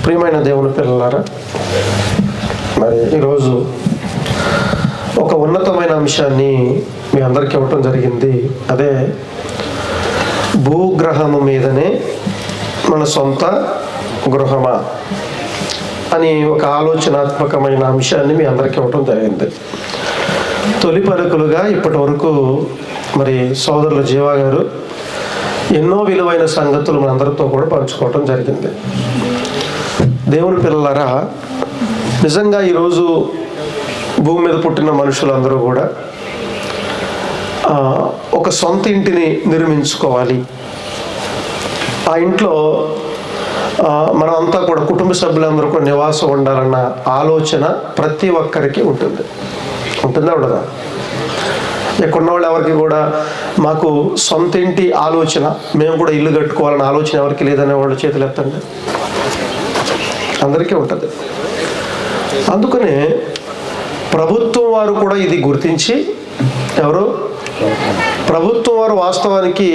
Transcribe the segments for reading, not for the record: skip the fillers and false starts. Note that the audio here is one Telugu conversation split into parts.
ప్రియమైన దేవుని పిల్లలారా, మరి ఈరోజు ఒక ఉన్నతమైన అంశాన్ని మీ అందరికీ ఇవ్వటం జరిగింది. అదే భూగ్రహము మీదనే మన సొంత గృహమా అని ఒక ఆలోచనాత్మకమైన అంశాన్ని మీ అందరికీ ఇవ్వటం జరిగింది. తొలి పలుకులుగా ఇప్పటి వరకు మరి సోదరులు జీవా గారు ఎన్నో విలువైన సంగతులు మనందరితో కూడా పంచుకోవటం జరిగింది. దేవుని పిల్లలారా, నిజంగా ఈరోజు భూమి మీద పుట్టిన మనుషులందరూ కూడా ఒక సొంత ఇంటిని నిర్మించుకోవాలి. ఆ ఇంట్లో మనం అంతా కూడా కుటుంబ సభ్యులందరూ కూడా నివాసం ఉండాలన్న ఆలోచన ప్రతి ఒక్కరికి ఉంటుంది. ఉంటుందా ఉండదా? ఎక్కడున్న వాళ్ళు ఎవరికి కూడా మాకు సొంత ఇంటి ఆలోచన, మేము కూడా ఇల్లు కట్టుకోవాలన్న ఆలోచన ఎవరికి లేదనే వాళ్ళు చేతులు ఎత్తండి. అందరికీ ఉంటుంది. అందుకనే ప్రభుత్వం వారు కూడా ఇది గుర్తించి, ఎవరు ప్రభుత్వం వారు వాస్తవానికి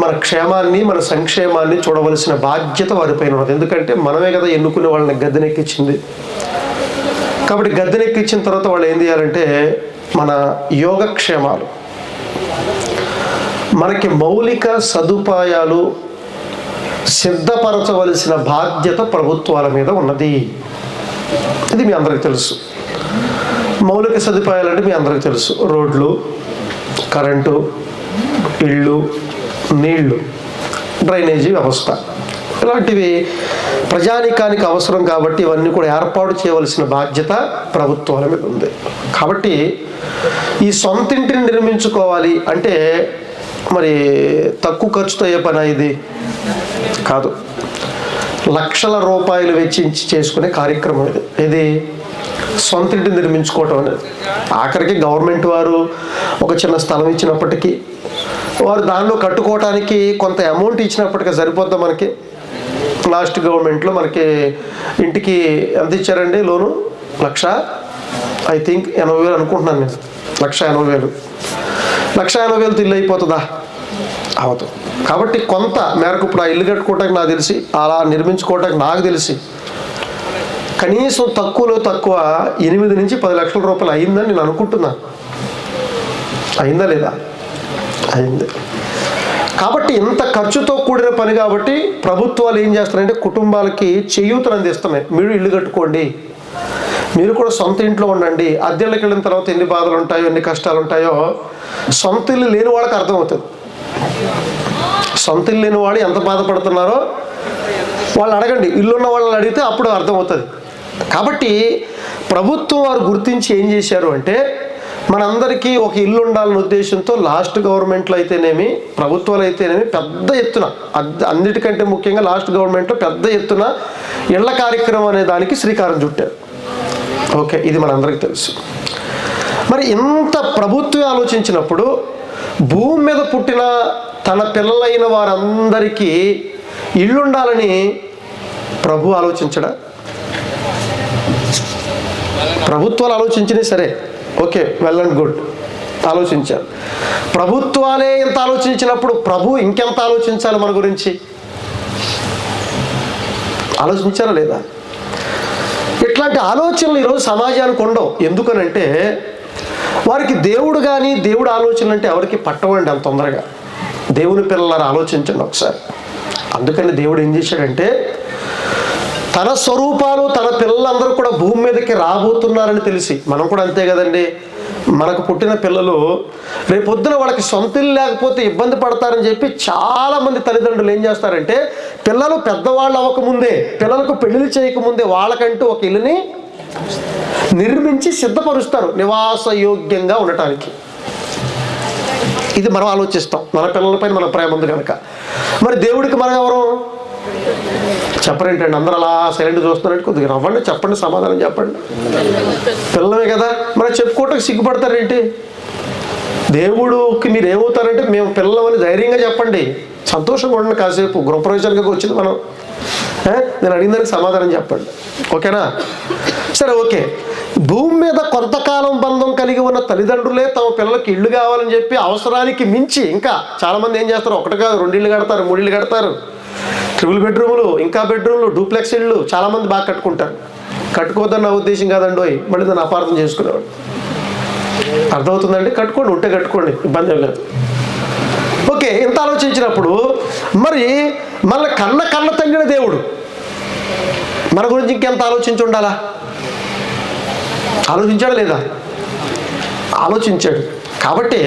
మన క్షేమాన్ని, మన సంక్షేమాన్ని చూడవలసిన బాధ్యత వారిపైన ఉన్నది. ఎందుకంటే మనమే కదా ఎన్నుకునే వాళ్ళని గద్దెనెక్కించింది. కాబట్టి గద్దెనెక్కించిన తర్వాత వాళ్ళు ఏం చేయాలంటే మన యోగక్షేమాలు, మనకి మౌలిక సదుపాయాలు సిద్ధపరచవలసిన బాధ్యత ప్రభుత్వాల మీద ఉన్నది. ఇది మీ అందరికీ తెలుసు. మౌలిక సదుపాయాలు అంటే మీ అందరికీ తెలుసు. రోడ్లు, కరెంటు, ఇళ్ళు, నీళ్లు, డ్రైనేజీ వ్యవస్థ, ఇలాంటివి ప్రజానికానికి అవసరం. కాబట్టి ఇవన్నీ కూడా ఏర్పాటు చేయవలసిన బాధ్యత ప్రభుత్వాల మీద ఉంది. కాబట్టి ఈ సొంతింటిని నిర్మించుకోవాలి అంటే మరి తక్కువ ఖర్చుతో అయ్యే పని ఇది కాదు. లక్షల రూపాయలు వెచ్చించి చేసుకునే కార్యక్రమం ఇది. ఇది సొంతింటిని నిర్మించుకోవటం అనేది. ఆఖరికి గవర్నమెంట్ వారు ఒక చిన్న స్థలం ఇచ్చినప్పటికీ, వారు దానిలో కట్టుకోవటానికి కొంత అమౌంట్ ఇచ్చినప్పటికీ సరిపోద్దా మనకి? లాస్ట్ గవర్నమెంట్లో మనకి ఇంటికి ఎంత ఇచ్చారండి లోను? 1,80,000 అనుకుంటున్నాను నేను. 1,80,000 1,80,000 ఇల్లు అయిపోతుందా? అవదు. కాబట్టి కొంత మేరకు ఇప్పుడు ఆ ఇల్లు కట్టుకోవటానికి నాకు తెలిసి, అలా నిర్మించుకోవటానికి నాకు తెలిసి కనీసం తక్కువలో తక్కువ 8 నుంచి 10 లక్షల రూపాయలు అయిందని నేను అనుకుంటున్నాను. అయిందా లేదా? అయింది. కాబట్టి ఇంత ఖర్చుతో కూడిన పని. కాబట్టి ప్రభుత్వాలు ఏం చేస్తున్నాయంటే కుటుంబాలకి చేయూతను అందిస్తున్నాయి. మీరు ఇల్లు కట్టుకోండి, మీరు కూడా సొంత ఇంట్లో ఉండండి. అద్దెళ్ళకి వెళ్ళిన తర్వాత ఎన్ని బాధలు ఉంటాయో, ఎన్ని కష్టాలు ఉంటాయో సొంత ఇల్లు లేని వాళ్ళకి అర్థమవుతుంది. సొంత ఇల్లు లేని వాడు ఎంత బాధపడుతున్నారో వాళ్ళు అడగండి. ఇల్లున్న వాళ్ళని అడిగితే అప్పుడు అర్థమవుతుంది. కాబట్టి ప్రభుత్వం వారు గుర్తించి ఏం చేశారు అంటే మనందరికీ ఒక ఇల్లు ఉండాలనే ఉద్దేశంతో లాస్ట్ గవర్నమెంట్లో అయితేనేమి, ప్రభుత్వాలు అయితేనేమి పెద్ద ఎత్తున, అన్నిటికంటే ముఖ్యంగా లాస్ట్ గవర్నమెంట్లో పెద్ద ఎత్తున ఇళ్ల కార్యక్రమం అనే దానికి శ్రీకారం చుట్టారు. ఓకే, ఇది మనందరికీ తెలుసు. మరి ఇంత ప్రభుత్వం ఆలోచించినప్పుడు భూమి మీద పుట్టిన తన పిల్లలైన వారందరికీ ఇల్లు ఉండాలని ప్రభు ఆలోచించడా? ప్రభుత్వాలు ఆలోచించినా సరే, ఓకే, వెల్ అండ్ గుడ్, ఆలోచించారు. ప్రభుత్వాలే ఎంత ఆలోచించినప్పుడు ప్రభు ఇంకెంత ఆలోచించాలి మన గురించి? ఆలోచించారా లేదా? ఇట్లాంటి ఆలోచనలు ఈరోజు సమాజానికి ఉండవు. ఎందుకనంటే వారికి దేవుడు కానీ, దేవుడు ఆలోచనలు అంటే ఎవరికి పట్టవండి అంత తొందరగా. దేవుని పిల్లలారా ఆలోచించండి ఒకసారి. అందుకని దేవుడు ఏం చేశాడంటే తన స్వరూపాలు, తన పిల్లలందరూ కూడా భూమి మీదకి రాబోతున్నారని తెలిసి, మనం కూడా అంతే కదండి, మనకు పుట్టిన పిల్లలు రేపొద్దున వాళ్ళకి సొంత ఇల్లు లేకపోతే ఇబ్బంది పడతారని చెప్పి చాలామంది తల్లిదండ్రులు ఏం చేస్తారంటే పిల్లలు పెద్దవాళ్ళు అవ్వకముందే, పిల్లలకు పెళ్లి చేయకముందే వాళ్ళకంటూ ఒక ఇల్లుని నిర్మించి సిద్ధపరుస్తారు నివాసయోగ్యంగా ఉండటానికి. ఇది మనం ఆలోచిస్తాం, మన పిల్లలపైన మన ప్రేమ ఉంది కనుక. మరి దేవుడికి మనం ఎవరు చెప్పరేంటండి? అందరూ అలా సైలెంట్ చూస్తున్నారంటే కొద్దిగా నవ్వండి, చెప్పండి, సమాధానం చెప్పండి. పిల్లలమే కదా, మరి చెప్పుకోవటానికి సిగ్గుపడతారేంటి? దేవుడికి మీరు ఏమవుతారంటే మేము పిల్లలని ధైర్యంగా చెప్పండి, సంతోషంగా ఉండండి. కాసేపు గృహప్రవేశానికి వచ్చింది మనం, నేను అడిగిన దానికి సమాధానం చెప్పండి. ఓకేనా? సరే, ఓకే. భూమి మీద కొంతకాలం బంధం కలిగి ఉన్న తల్లిదండ్రులే తమ పిల్లలకి ఇళ్ళు కావాలని చెప్పి అవసరానికి మించి ఇంకా చాలామంది ఏం చేస్తారు, 1 కాదు 2 ఇళ్ళు కడతారు, 3 ఇళ్ళు కడతారు. ట్రిపుల్ బెడ్రూములు, ఇంకా బెడ్రూమ్లు, డూప్లెక్స్ ఇళ్ళు చాలామంది బాగా కట్టుకుంటారు. కట్టుకోవద్దని నా ఉద్దేశం కాదండి, మళ్ళీ దాన్ని అపార్థం చేసుకునేవాడు. అర్థమవుతుందండి? కట్టుకోండి, ఉంటే కట్టుకోండి, ఇబ్బంది ఏం లేదు. ఓకే, ఇంత ఆలోచించినప్పుడు మరి మళ్ళీ కన్న తండ్రిన దేవుడు మన గురించి ఇంకెంత ఆలోచించి ఉండాలా? ఆలోచించాడా లేదా? ఆలోచించాడు. కాబట్టి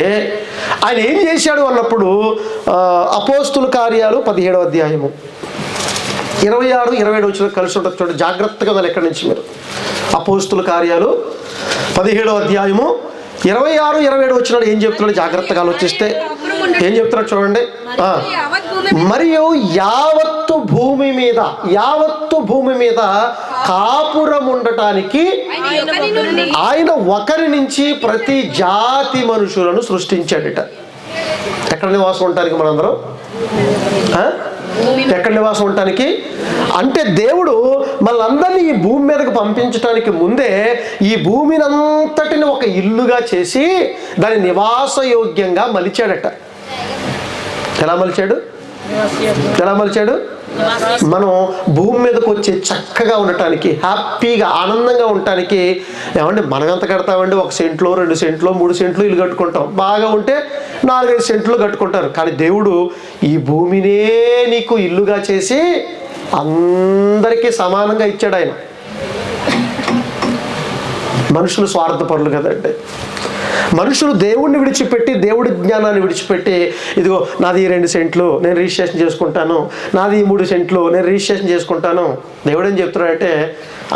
ఆయన ఏం చేశాడు అన్నప్పుడు అపోస్తుల కార్యాలు 17వ అధ్యాయము 26, 27 వచ్చిన కలిసి ఉంటుంది చూడండి. జాగ్రత్తగా దాని ఎక్కడి నుంచి మీరు అపోస్తుల కార్యాలు 17వ అధ్యాయము 26, 27 వచ్చినాడు. ఏం చెప్తున్నాడు జాగ్రత్తగా ఆలోచిస్తే ఏం చెప్తున్నాడు చూడండి. మరియు యావత్తు భూమి మీద కాపురం ఉండటానికి ఆయన ఒకరి నుంచి ప్రతి జాతి మనుషులను సృష్టించాడట. ఎక్కడ నివాసం ఉండటానికి? మనందరం ఎక్కడ నివాసం ఉండటానికి అంటే దేవుడు మళ్ళందరినీ ఈ భూమి మీదకి పంపించడానికి ముందే ఈ భూమిని అంతటిని ఒక ఇల్లుగా చేసి దాని నివాసయోగ్యంగా మలిచాడట. ఎలా మలిచాడు? మనం భూమి మీదకి వచ్చి చక్కగా ఉండటానికి, హ్యాపీగా ఆనందంగా ఉండటానికి. ఏమంటే మనం ఎంత కడతామండి? 1 సెంట్లో, 2 సెంట్లో, 3 సెంట్లు ఇల్లు కట్టుకుంటాం. బాగా ఉంటే 4-5 సెంట్లు కట్టుకుంటారు. కానీ దేవుడు ఈ భూమినే నీకు ఇల్లుగా చేసి అందరికీ సమానంగా ఇచ్చాడు ఆయన. మనుషులు స్వార్థపరులు కదండి. మనుషులు దేవుణ్ణి విడిచిపెట్టి, దేవుడి జ్ఞానాన్ని విడిచిపెట్టి, ఇదిగో నాది 2 సెంట్లు నేను రిజిస్ట్రేషన్ చేసుకుంటాను, నాది 3 సెంట్లు నేను రిజిస్ట్రేషన్ చేసుకుంటాను. దేవుడు ఏం చెప్తున్నాడంటే,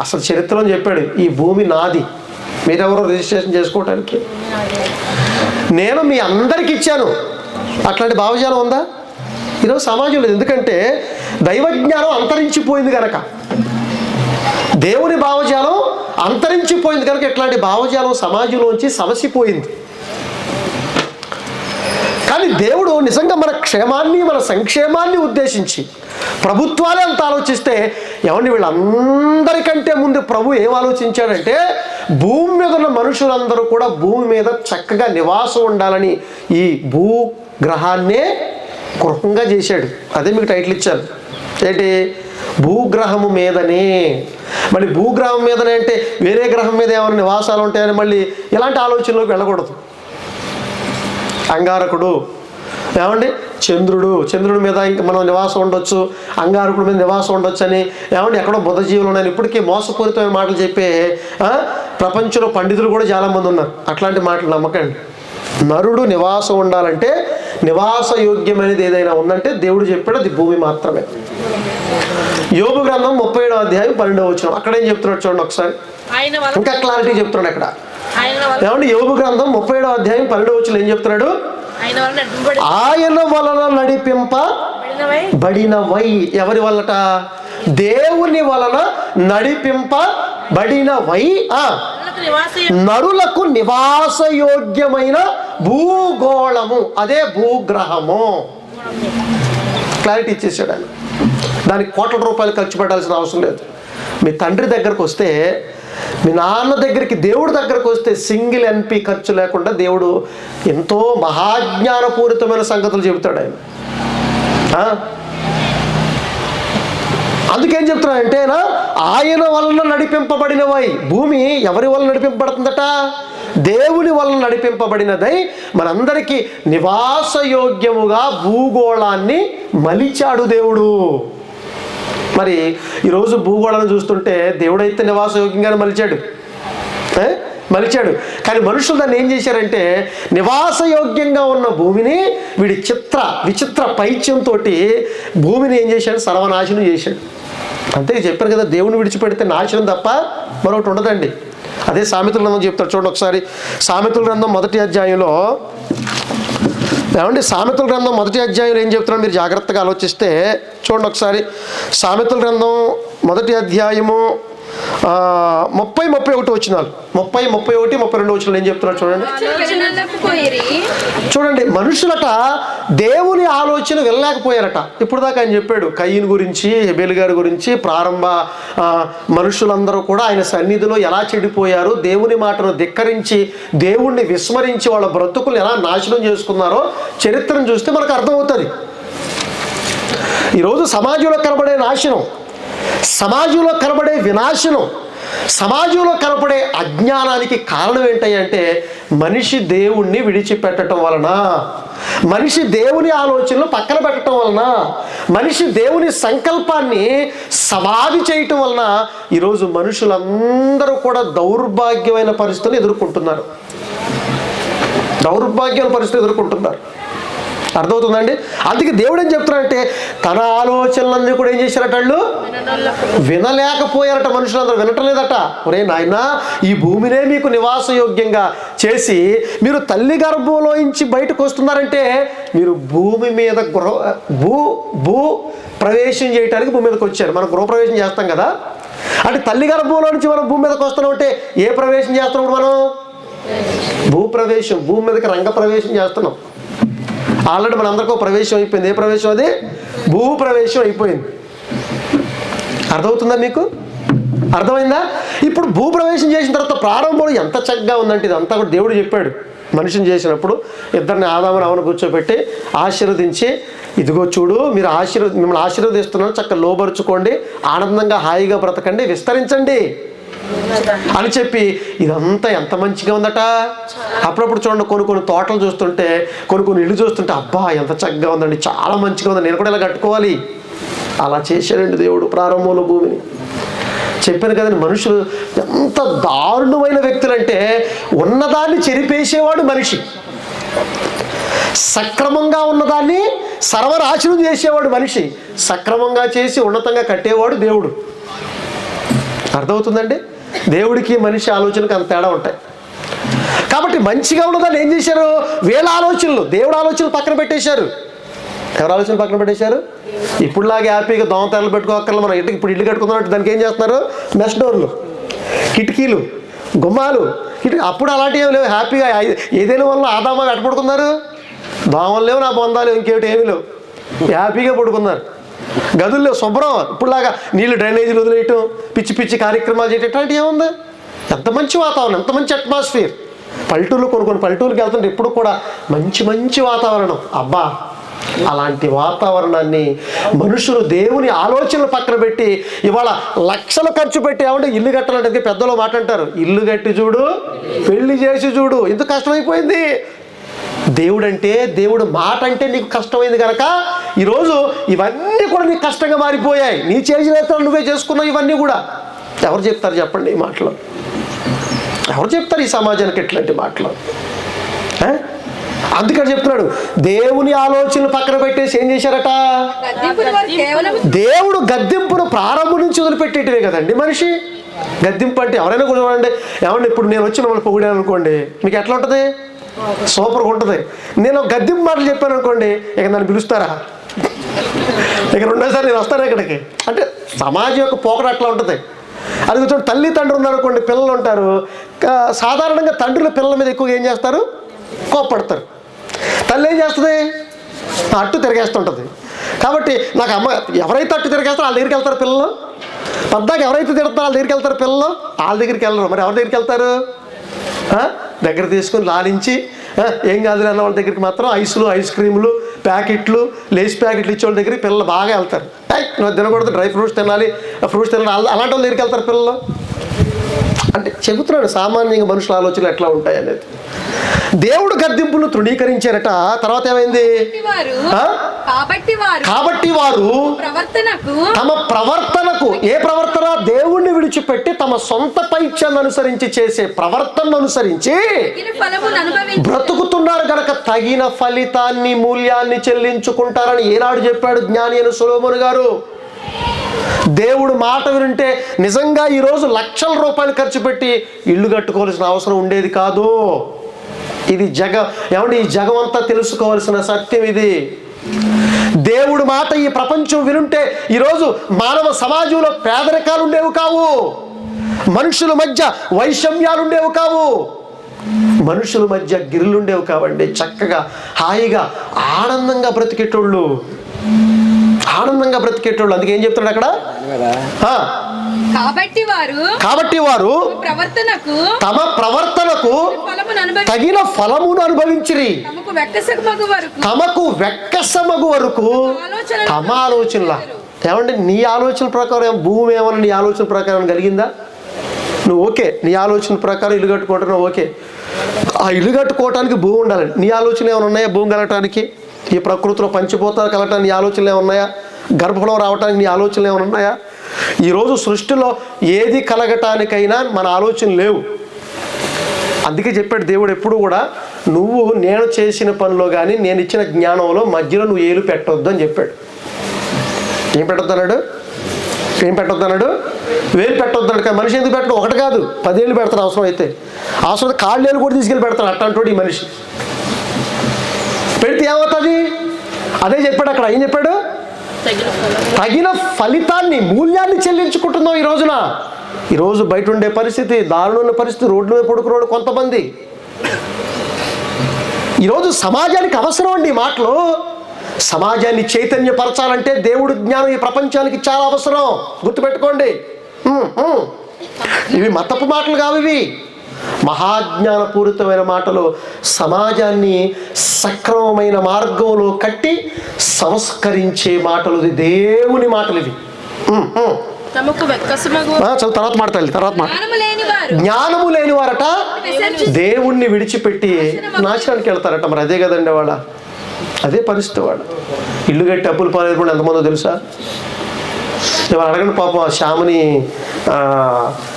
అసలు చరిత్రలో చెప్పాడు, ఈ భూమి నాది, మీరెవరో రిజిస్ట్రేషన్ చేసుకోవడానికి, నేను మీ అందరికి ఇచ్చాను. అట్లాంటి భావజాలం ఉందా ఈరోజు సమాజంలో? ఎందుకంటే దైవజ్ఞానం అంతరించిపోయింది కనుక, దేవుని భావజాలం అంతరించిపోయింది కనుక ఇట్లాంటి భావజాలం సమాజంలోంచి సమసిపోయింది. కానీ దేవుడు నిజంగా మన క్షేమాన్ని, మన సంక్షేమాన్ని ఉద్దేశించి ప్రభుత్వాలే అంత ఆలోచిస్తే, ఏమండి వీళ్ళందరికంటే ముందు ప్రభు ఏం ఆలోచించాడంటే, భూమి మీద ఉన్న మనుషులందరూ కూడా భూమి మీద చక్కగా నివాసం ఉండాలని ఈ భూగ్రహాన్నే గృహంగా చేశాడు. అదే మీకు టైటిల్ ఇచ్చారు, ఏంటి? భూగ్రహము మీదనే. మళ్ళీ భూగ్రహం మీదనే అంటే వేరే గ్రహం మీద ఏమైనా నివాసాలు ఉంటాయని మళ్ళీ ఇలాంటి ఆలోచనలోకి వెళ్ళకూడదు. అంగారకుడు, ఏమండి చంద్రుడి మీద ఇంకా మనం నివాసం ఉండొచ్చు, అంగారకుడి మీద నివాసం ఉండొచ్చు అని, ఏమండి ఎక్కడో బుధ జీవులు ఉన్నాయని ఇప్పటికీ మోసపూరితమైన మాటలు చెప్పే ప్రపంచంలో పండితులు కూడా చాలామంది ఉన్నారు. అట్లాంటి మాటలు నమ్మకండి. నరుడు నివాసం ఉండాలంటే నివాసయోగ్యమైనది ఏదైనా ఉందంటే దేవుడు చెప్పాడు, అది భూమి మాత్రమే. యోబు గ్రంథం 37వ అధ్యాయం 12వ వచనం అక్కడ ఏం చెప్తున్నాడు చూడండి ఒకసారి, ఇంకా క్లారిటీ చెప్తున్నాడు అక్కడ. ఏమంటే యోబు గ్రంథం 37వ అధ్యాయం 12వ వచనం ఏం చెప్తున్నాడు? ఆయన వలన నడిపింపబడినవై. ఎవరి వలట? దేవుని వలన నడిపింపబడినవై నరులకు నివాసయోగ్యమైన భూగోళము, అదే భూగ్రహము. క్లారిటీ ఇచ్చేసాడు ఆయన. దానికి కోట్ల రూపాయలు ఖర్చు పెట్టాల్సిన అవసరం లేదు. మీ తండ్రి దగ్గరకు వస్తే, మీ నాన్న దగ్గరికి, దేవుడి దగ్గరకు వస్తే సింగిల్ ఎన్పి ఖర్చు లేకుండా దేవుడు ఎంతో మహాజ్ఞానపూరితమైన సంగతులు చెబుతాడు ఆయన. అందుకేం చెప్తున్నాడంటే, ఆయన వలన నడిపింపబడినవై. భూమి ఎవరి వలన నడిపింపబడుతుందట? దేవుని వలన నడిపింపబడినదై మనందరికీ నివాసయోగ్యముగా భూగోళాన్ని మలిచాడు దేవుడు. మరి ఈరోజు భూగోళాన్ని చూస్తుంటే దేవుడైతే నివాసయోగ్యంగానే మలిచాడు. కానీ మనుషులు దాన్ని ఏం చేశారంటే, నివాసయోగ్యంగా ఉన్న భూమిని వీడి విచిత్ర పైత్యంతో భూమిని ఏం చేశాడు? సర్వనాశనం చేశాడు. అంతే చెప్పారు కదా, దేవుని విడిచిపెడితే నాశనం తప్ప మరొకటి ఉండదండి. అదే సామెతల గ్రంథం చెప్తారు చూడండి ఒకసారి. సామెతల గ్రంథం 1వ అధ్యాయంలో, ఏమండి సామెతల గ్రంథం 1వ అధ్యాయంలో ఏం చెప్తున్నారో మీరు జాగ్రత్తగా ఆలోచిస్తే చూడండి ఒకసారి. సామెతల గ్రంథం 1వ అధ్యాయము 30-31 వచనాలు, 30-31-32 వచనాలు ఏం చెప్తున్నారు చూడండి. మనుషులట దేవుని ఆలోచన వెళ్ళలేకపోయారట. ఇప్పుడు దాకా ఆయన చెప్పాడు కయ్యను గురించి, హెబెలు గారి గురించి, ప్రారంభ మనుషులందరూ కూడా ఆయన సన్నిధిలో ఎలా చెడిపోయారు, దేవుని మాటను ధిక్కరించి, దేవుణ్ణి విస్మరించి వాళ్ళ బ్రతుకులు ఎలా నాశనం చేసుకున్నారో చరిత్రను చూస్తే మనకు అర్థమవుతుంది. ఈరోజు సమాజంలో కనబడే నాశనం, సమాజంలో కనబడే వినాశనం, సమాజంలో కనపడే అజ్ఞానానికి కారణం ఏంటంటే మనిషి దేవుణ్ణి విడిచిపెట్టడం వలన, మనిషి దేవుని ఆలోచనలు పక్కన పెట్టడం వలన, మనిషి దేవుని సంకల్పాన్ని సమాధి చేయటం వలన ఈరోజు మనుషులందరూ కూడా దౌర్భాగ్యమైన పరిస్థితులు ఎదుర్కొంటున్నారు. దౌర్భాగ్యమైన పరిస్థితులు ఎదుర్కొంటున్నారు. అర్థమవుతుందండి? అందుకే దేవుడు ఏం చెప్తున్నాడంటే తన ఆలోచనలన్నీ కూడా ఏం చేశారట, వాళ్ళు వినలేకపోయారట. మనుషులందరూ వినటం లేదట. ఒరే నాయనా, ఈ భూమినే మీకు నివాసయోగ్యంగా చేసి మీరు తల్లి గర్భంలోంచి బయటకు వస్తున్నారంటే మీరు భూమి మీద భూ ప్రవేశం చేయడానికి భూమి మీదకి వచ్చారు. మనం గృహప్రవేశం చేస్తాం కదా, అంటే తల్లి గర్భంలో నుంచి మనం భూమి మీదకి వస్తున్నాం అంటే ఏ ప్రవేశం చేస్తున్నాం? మనం భూప్రవేశం, భూమి మీదకి రంగ ప్రవేశం చేస్తున్నాం. ఆల్రెడీ మనందరికీ ప్రవేశం అయిపోయింది. ఏ ప్రవేశం అది? భూప్రవేశం అయిపోయింది. అర్థమవుతుందా మీకు? అర్థమైందా? ఇప్పుడు భూప్రవేశం చేసిన తర్వాత ప్రారంభంలో ఎంత చక్కగా ఉందంటే ఇదంతా కూడా దేవుడు చెప్పాడు. మనిషిని చేసినప్పుడు ఇద్దరిని ఆదామును అవను కూర్చోబెట్టి ఆశీర్వదించి, ఇదిగో చూడు మీరు మిమ్మల్ని ఆశీర్వదిస్తున్నాను, చక్కగా లోబరుచుకోండి, ఆనందంగా హాయిగా బ్రతకండి, విస్తరించండి అని చెప్పి ఇదంతా ఎంత మంచిగా ఉందట. అప్పుడప్పుడు చూడండి, కొన్ని తోటలు చూస్తుంటే, కొన్ని ఇల్లు చూస్తుంటే అబ్బా ఎంత చక్కగా ఉందండి, చాలా మంచిగా ఉందండి, నేను కూడా ఇలా కట్టుకోవాలి. అలా చేశాడండి దేవుడు ప్రారంభంలో భూమిని. చెప్పాను కదండి, మనుషులు ఎంత దారుణమైన వ్యక్తులంటే ఉన్నదాన్ని చెరిపేసేవాడు మనిషి, సక్రమంగా ఉన్నదాన్ని సర్వనాశనం చేసేవాడు మనిషి, సక్రమంగా చేసి ఉన్నతంగా కట్టేవాడు దేవుడు. అర్థమవుతుందండి? దేవుడికి మనిషి ఆలోచనకు అంత తేడా ఉంటాయి. కాబట్టి మంచిగా ఉన్నదాన్ని ఏం చేశారు? వీళ్ళ ఆలోచనలు, దేవుడు ఆలోచనలు పక్కన పెట్టేశారు. ఎవరు ఆలోచనలు పక్కన పెట్టేశారు? ఇప్పుడులాగా హ్యాపీగా దోమతెరలు పెట్టుకోకర్ల మనం ఇప్పుడు ఇల్లు కట్టుకుందామంటే దానికి ఏం చేస్తున్నారు? మెష్ డోర్లు, కిటికీలు, గుమ్మాలు, అప్పుడు అలాంటివి ఏమి లేవు. హ్యాపీగా ఏదైనా వల్ల ఆదామా ఎట్టపడుకున్నారు? దోమలు లేవు, నా బొందాలు ఇంకేమిటి ఏమీ లేవు, హ్యాపీగా పడుకున్నారు. గదుల్లో శుభ్రం, ఇప్పుడులాగా నీళ్ళు డ్రైనేజీలు వదిలేయటం, పిచ్చి పిచ్చి కార్యక్రమాలు చేయటం ఇట్లాంటివి ఏముంది? ఎంత మంచి వాతావరణం, ఎంత మంచి అట్మాస్ఫియర్. పల్లెటూరులో కొన్ని పల్లెటూరుకి వెళ్తుంటే ఇప్పుడు కూడా మంచి వాతావరణం. అబ్బా, అలాంటి వాతావరణాన్ని మనుషులు దేవుని ఆలోచనలు పక్కన పెట్టి ఇవాళ లక్షలు ఖర్చు పెట్టి ఏమంటే ఇల్లు కట్టాలంటే పెద్దలో మాట అంటారు, ఇల్లు కట్టి చూడు, పెళ్లి చేసి చూడు, ఎంత కష్టమైపోయింది. దేవుడు మాట అంటే నీకు కష్టమైంది కనుక ఈరోజు ఇవన్నీ కూడా నీకు కష్టంగా మారిపోయాయి. నీ చేసిన నువ్వే చేసుకున్నావు. ఇవన్నీ కూడా ఎవరు చెప్తారు చెప్పండి ఈ మాటలు? ఎవరు చెప్తారు ఈ సమాజానికి ఇట్లాంటి మాటలు? అందుకని చెప్తున్నాడు, దేవుని ఆలోచనలు పక్కన పెట్టేసి ఏం చేశారట? దేవుడు గద్దింపును ప్రారంభం నుంచి వదిలిపెట్టేటివే కదండి మనిషి. గద్దింపు అంటే ఎవరైనా కూడా చూడండి, ఏమంటే ఇప్పుడు నేను వచ్చి మిమ్మల్ని పొగిడాను అనుకోండి, మీకు ఎట్లా ఉంటుంది? సూపర్గా ఉంటుంది. నేను గద్దింపు మాటలు చెప్పాను అనుకోండి, ఇక నన్ను పిలుస్తారా? ఇక రెండోసారి నేను వస్తాను ఇక్కడికి అంటే సమాజం యొక్క పోకడ అట్లా ఉంటుంది. అది చూడండి, తల్లి తండ్రి ఉన్నారనుకోండి, పిల్లలు ఉంటారు. సాధారణంగా తండ్రులు పిల్లల మీద ఎక్కువగా ఏం చేస్తారు? కోప్పడతారు. తల్లి ఏం చేస్తుంది? అట్టు తిరిగేస్తుంటుంది. కాబట్టి నాకు ఎవరైతే అట్టు తిరిగేస్తారో వాళ్ళ దగ్గరికి వెళ్తారు పిల్లలు. పద్దాక ఎవరైతే తిడతారో వాళ్ళ దగ్గరికి వెళ్తారు పిల్లలు. వాళ్ళ దగ్గరికి వెళ్ళరు. మరి ఎవరి దగ్గరికి వెళ్తారు? దగ్గర తీసుకుని లాలించి ఏం కాదులే అన్న వాళ్ళ దగ్గరికి మాత్రం ఐస్ క్రీములు ప్యాకెట్లు, లేస్ ప్యాకెట్లు ఇచ్చే వాళ్ళ దగ్గరికి పిల్లలు బాగా వెళ్తారు. నువ్వు తినకూడదు, డ్రై ఫ్రూట్స్ తినాలి, ఫ్రూట్స్ తినాలి, అలాంటి వాళ్ళ దగ్గరికి వెళ్తారు పిల్లలు. అంటే చెబుతున్నాడు సామాన్యంగా మనుషుల ఆలోచనలు ఎట్లా ఉంటాయి అనేది. దేవుడు గద్దింపును తృణీకరించారట. తర్వాత ఏమైంది? కాబట్టి వారు తమ ప్రవర్తనకు, ఏ ప్రవర్తన? దేవుణ్ణి విడిచిపెట్టి తమ సొంత పైత్యాన్ని అనుసరించి చేసే ప్రవర్తనను అనుసరించి బ్రతుకుతున్నారు గనక తగిన ఫలితాన్ని, మూల్యాన్ని చెల్లించుకుంటారని ఏనాడు చెప్పాడు జ్ఞాని అయిన సొలొమోను గారు. దేవుడు మాట వింటే నిజంగా ఈరోజు లక్షల రూపాయలు ఖర్చు పెట్టి ఇల్లు కట్టుకోవాల్సిన అవసరం ఉండేది కాదు. ఇది ఏమంటే ఈ జగమంతా తెలుసుకోవాల్సిన సత్యం ఇది. దేవుడు మాట ఈ ప్రపంచం వినుంటే ఈరోజు మానవ సమాజంలో పేదరికాలు ఉండేవి కావు, మనుషుల మధ్య వైషమ్యాలు ఉండేవి కావు, మనుషుల మధ్య గిరులుండేవి కావండి. చక్కగా హాయిగా ఆనందంగా బ్రతికేటోళ్ళు. అందుకే ఏం చెప్తున్నాడు అక్కడ? కాబట్టి వారు తమ ప్రవర్తనకు తగిన ఫలమును అనుభవించిరి. తమకు వెక్కసమగు వరకు తమ ఆలోచనలా. ఏమంటే నీ ఆలోచన ప్రకారం భూమి ఏమన్నా నీ ఆలోచన ప్రకారం కలిగిందా? నువ్వు ఓకే, నీ ఆలోచన ప్రకారం ఇల్లు కట్టుకుంటున్నావు, ఓకే. ఆ ఇల్లు కట్టుకోవటానికి భూమి ఉండాలి. నీ ఆలోచనలు ఏమైనా ఉన్నాయా? భూమి కలగటానికి, ఈ ప్రకృతిలో పంచిపోతారు కలగటానికి నీ ఆలోచనలు ఏమైనా ఉన్నాయా? గర్భఫలం రావడానికి నీ ఆలోచనలు ఏమైనా ఉన్నాయా? ఈరోజు సృష్టిలో ఏది కలగటానికైనా మన ఆలోచనలు లేవు. అందుకే చెప్పాడు దేవుడు ఎప్పుడు కూడా, నువ్వు నేను చేసిన పనిలో కానీ నేను ఇచ్చిన జ్ఞానంలో మధ్యలో నువ్వు ఏలు పెట్టొద్దు అని చెప్పాడు. ఏం పెట్టొద్దు అన్నాడు? ఏం పెట్టొద్దు అన్నాడు? వేలు పెట్టొద్దు అన్నాడు. మనిషి ఎందుకు పెట్టడం? ఒకటి కాదు, 10 ఏళ్ళు పెడతాడు. అవసరం కాళ్ళేళ్ళు కూడా తీసుకెళ్ళి పెడతాడు. అట్లాంటి ఈ మనిషి పెడితే ఏమవుతుంది? అదే చెప్పాడు అక్కడ. ఏం చెప్పాడు? తగిన ఫలితాన్ని, మూల్యాన్ని చెల్లించుకుంటున్నాం ఈ రోజున. ఈరోజు బయట ఉండే పరిస్థితి, దారుణ పరిస్థితి, రోడ్ల మీద పడుకున్నాడు కొంతమంది. ఈరోజు సమాజానికి అవసరం అండి ఈ మాటలు. సమాజాన్ని చైతన్యపరచాలంటే దేవుడు జ్ఞానం ఈ ప్రపంచానికి చాలా అవసరం. గుర్తుపెట్టుకోండి. ఇవి మతపు మాటలు కావు, ఇవి మహాజ్ఞానపూరితమైన మాటలు. సమాజాన్ని సక్రమమైన మార్గంలో కట్టి సంస్కరించే మాటలు, దేవుని మాటలు ఇవి. తర్వాత మాట్లాడాలి. జ్ఞానము లేని వారట దేవుణ్ణి విడిచిపెట్టి నాశనానికి వెళ్తారట. మరి అదే కదండి వాళ్ళ, అదే పరిస్థితి. వాడు ఇల్లు కట్టి అప్పులు పాలైపోయిన ఎంతమందో తెలుసా? ఇవాళ అడగండి పాపం ఆ శ్యామని,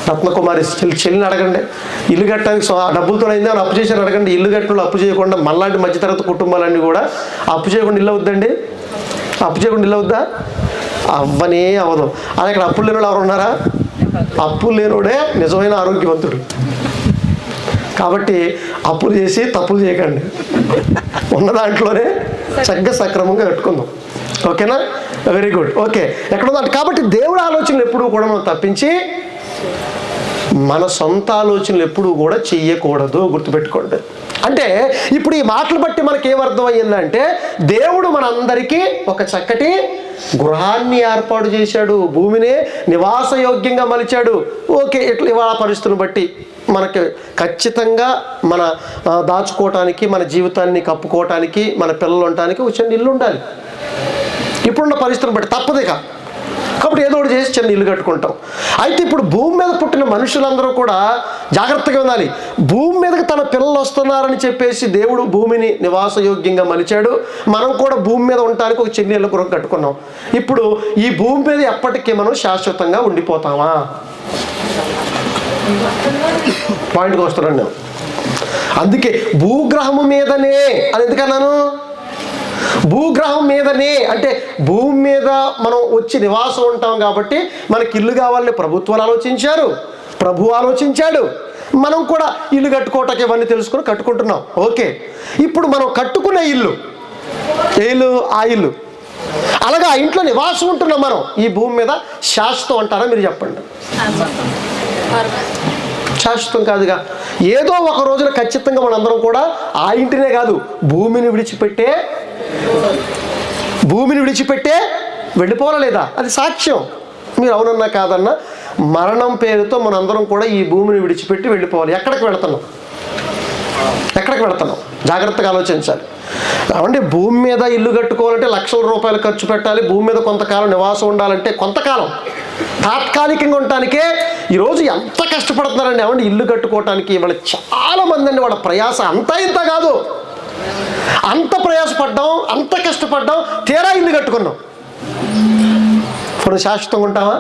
రత్నకుమారి చెల్లిని అడగండి. ఇల్లు కట్టడానికి డబ్బులతో అయింది అని అప్పు చేశారు అడగండి. ఇల్లు కట్టడంలో అప్పు చేయకుండా, మళ్ళాంటి మధ్యతరగతి కుటుంబాలన్నీ కూడా అప్పు చేయకుండా ఇల్లు అవుద్దండి? అప్పు చేయకుండా ఇల్లు అవుద్దా? అవ్వనే అవ్వదు. అది ఇక్కడ అప్పులు లేనివాడు ఎవరు ఉన్నారా? అప్పులు లేనివాడే నిజమైన ఆరోగ్యవంతుడు. కాబట్టి అప్పులు చేసి తప్పులు చేయకండి. ఉన్న దాంట్లోనే చక్కగా సక్రమంగా కట్టుకుందాం. ఓకేనా? Very good. ఓకే, ఎక్కడుందంటే కాబట్టి దేవుడి ఆలోచనలు ఎప్పుడూ కూడా మనం తప్పించి మన సొంత ఆలోచనలు ఎప్పుడూ కూడా చెయ్యకూడదు. గుర్తుపెట్టుకోండి. అంటే ఇప్పుడు ఈ మాటలు బట్టి మనకి ఏమర్థం అయ్యిందంటే, దేవుడు మనందరికీ ఒక చక్కటి గృహాన్ని ఏర్పాటు చేశాడు, భూమిని నివాసయోగ్యంగా మలిచాడు. ఓకే, ఇట్లా ఇవాళ పరిస్థితులను బట్టి మనకి ఖచ్చితంగా మన దాచుకోవటానికి, మన జీవితాన్ని కప్పుకోవటానికి, మన పిల్లలు ఉండటానికి ఒక చిన్న ఇల్లు ఉండాలి. ఇప్పుడున్న పరిస్థితులను బట్టి తప్పదిగా. కాబట్టి ఏదో ఒకటి చేసి చిన్న ఇల్లు కట్టుకుంటాం. అయితే ఇప్పుడు భూమి మీద పుట్టిన మనుషులందరూ కూడా జాగ్రత్తగా ఉండాలి. భూమి మీదకి తన పిల్లలు వస్తున్నారని చెప్పేసి దేవుడు భూమిని నివాసయోగ్యంగా మలిచాడు. మనం కూడా భూమి మీద ఉండటానికి ఒక చిన్న ఇల్లు గృహం కట్టుకున్నాం. ఇప్పుడు ఈ భూమి మీద ఎప్పటికీ మనం శాశ్వతంగా ఉండిపోతామా? పాయింట్కి వస్తున్నాను నేను. అందుకే భూగ్రహము మీదనే అని ఎందుకన్నాను? భూగ్రహం మీదనే అంటే భూమి మీద మనం వచ్చి నివాసం ఉంటాం కాబట్టి మనకి ఇల్లు కావాలని ప్రభుత్వాలు ఆలోచించారు, ప్రభు ఆలోచించాడు. మనం కూడా ఇల్లు కట్టుకోవటానికి ఇవన్నీ తెలుసుకుని కట్టుకుంటున్నాం. ఓకే, ఇప్పుడు మనం కట్టుకునే ఇల్లు ఏ ఇల్లు? ఆ ఇల్లు. అలాగే ఆ ఇంట్లో నివాసం ఉంటున్నాం మనం. ఈ భూమి మీద శాశ్వతం అంటారా? మీరు చెప్పండి. శాశ్వతం కాదుగా. ఏదో ఒక రోజున ఖచ్చితంగా మనందరం కూడా ఆ ఇంటినే కాదు, భూమిని విడిచిపెట్టే వెళ్ళిపోవాలా లేదా? అది సాక్ష్యం. మీరు అవునన్నా కాదన్నా మరణం పేరుతో మనందరం కూడా ఈ భూమిని విడిచిపెట్టి వెళ్ళిపోవాలి. ఎక్కడికి వెళుతున్నాం? జాగ్రత్తగా ఆలోచించాలి. అంటే భూమి మీద ఇల్లు కట్టుకోవాలంటే లక్షల రూపాయలు ఖర్చు పెట్టాలి. భూమి మీద కొంతకాలం నివాసం ఉండాలంటే కొంతకాలం తాత్కాలికంగా ఉండటానికే ఈరోజు ఎంత కష్టపడుతున్నారండి. ఏమంటే ఇల్లు కట్టుకోవటానికి ఇవాళ చాలామంది అండి, వాళ్ళ ప్రయాస అంతా ఇంత కాదు. అంత ప్రయాసపడ్డాం, అంత కష్టపడ్డాం, తీరా ఇల్లు కట్టుకున్నాం. ఇప్పుడు శాశ్వతంగా ఉంటావా?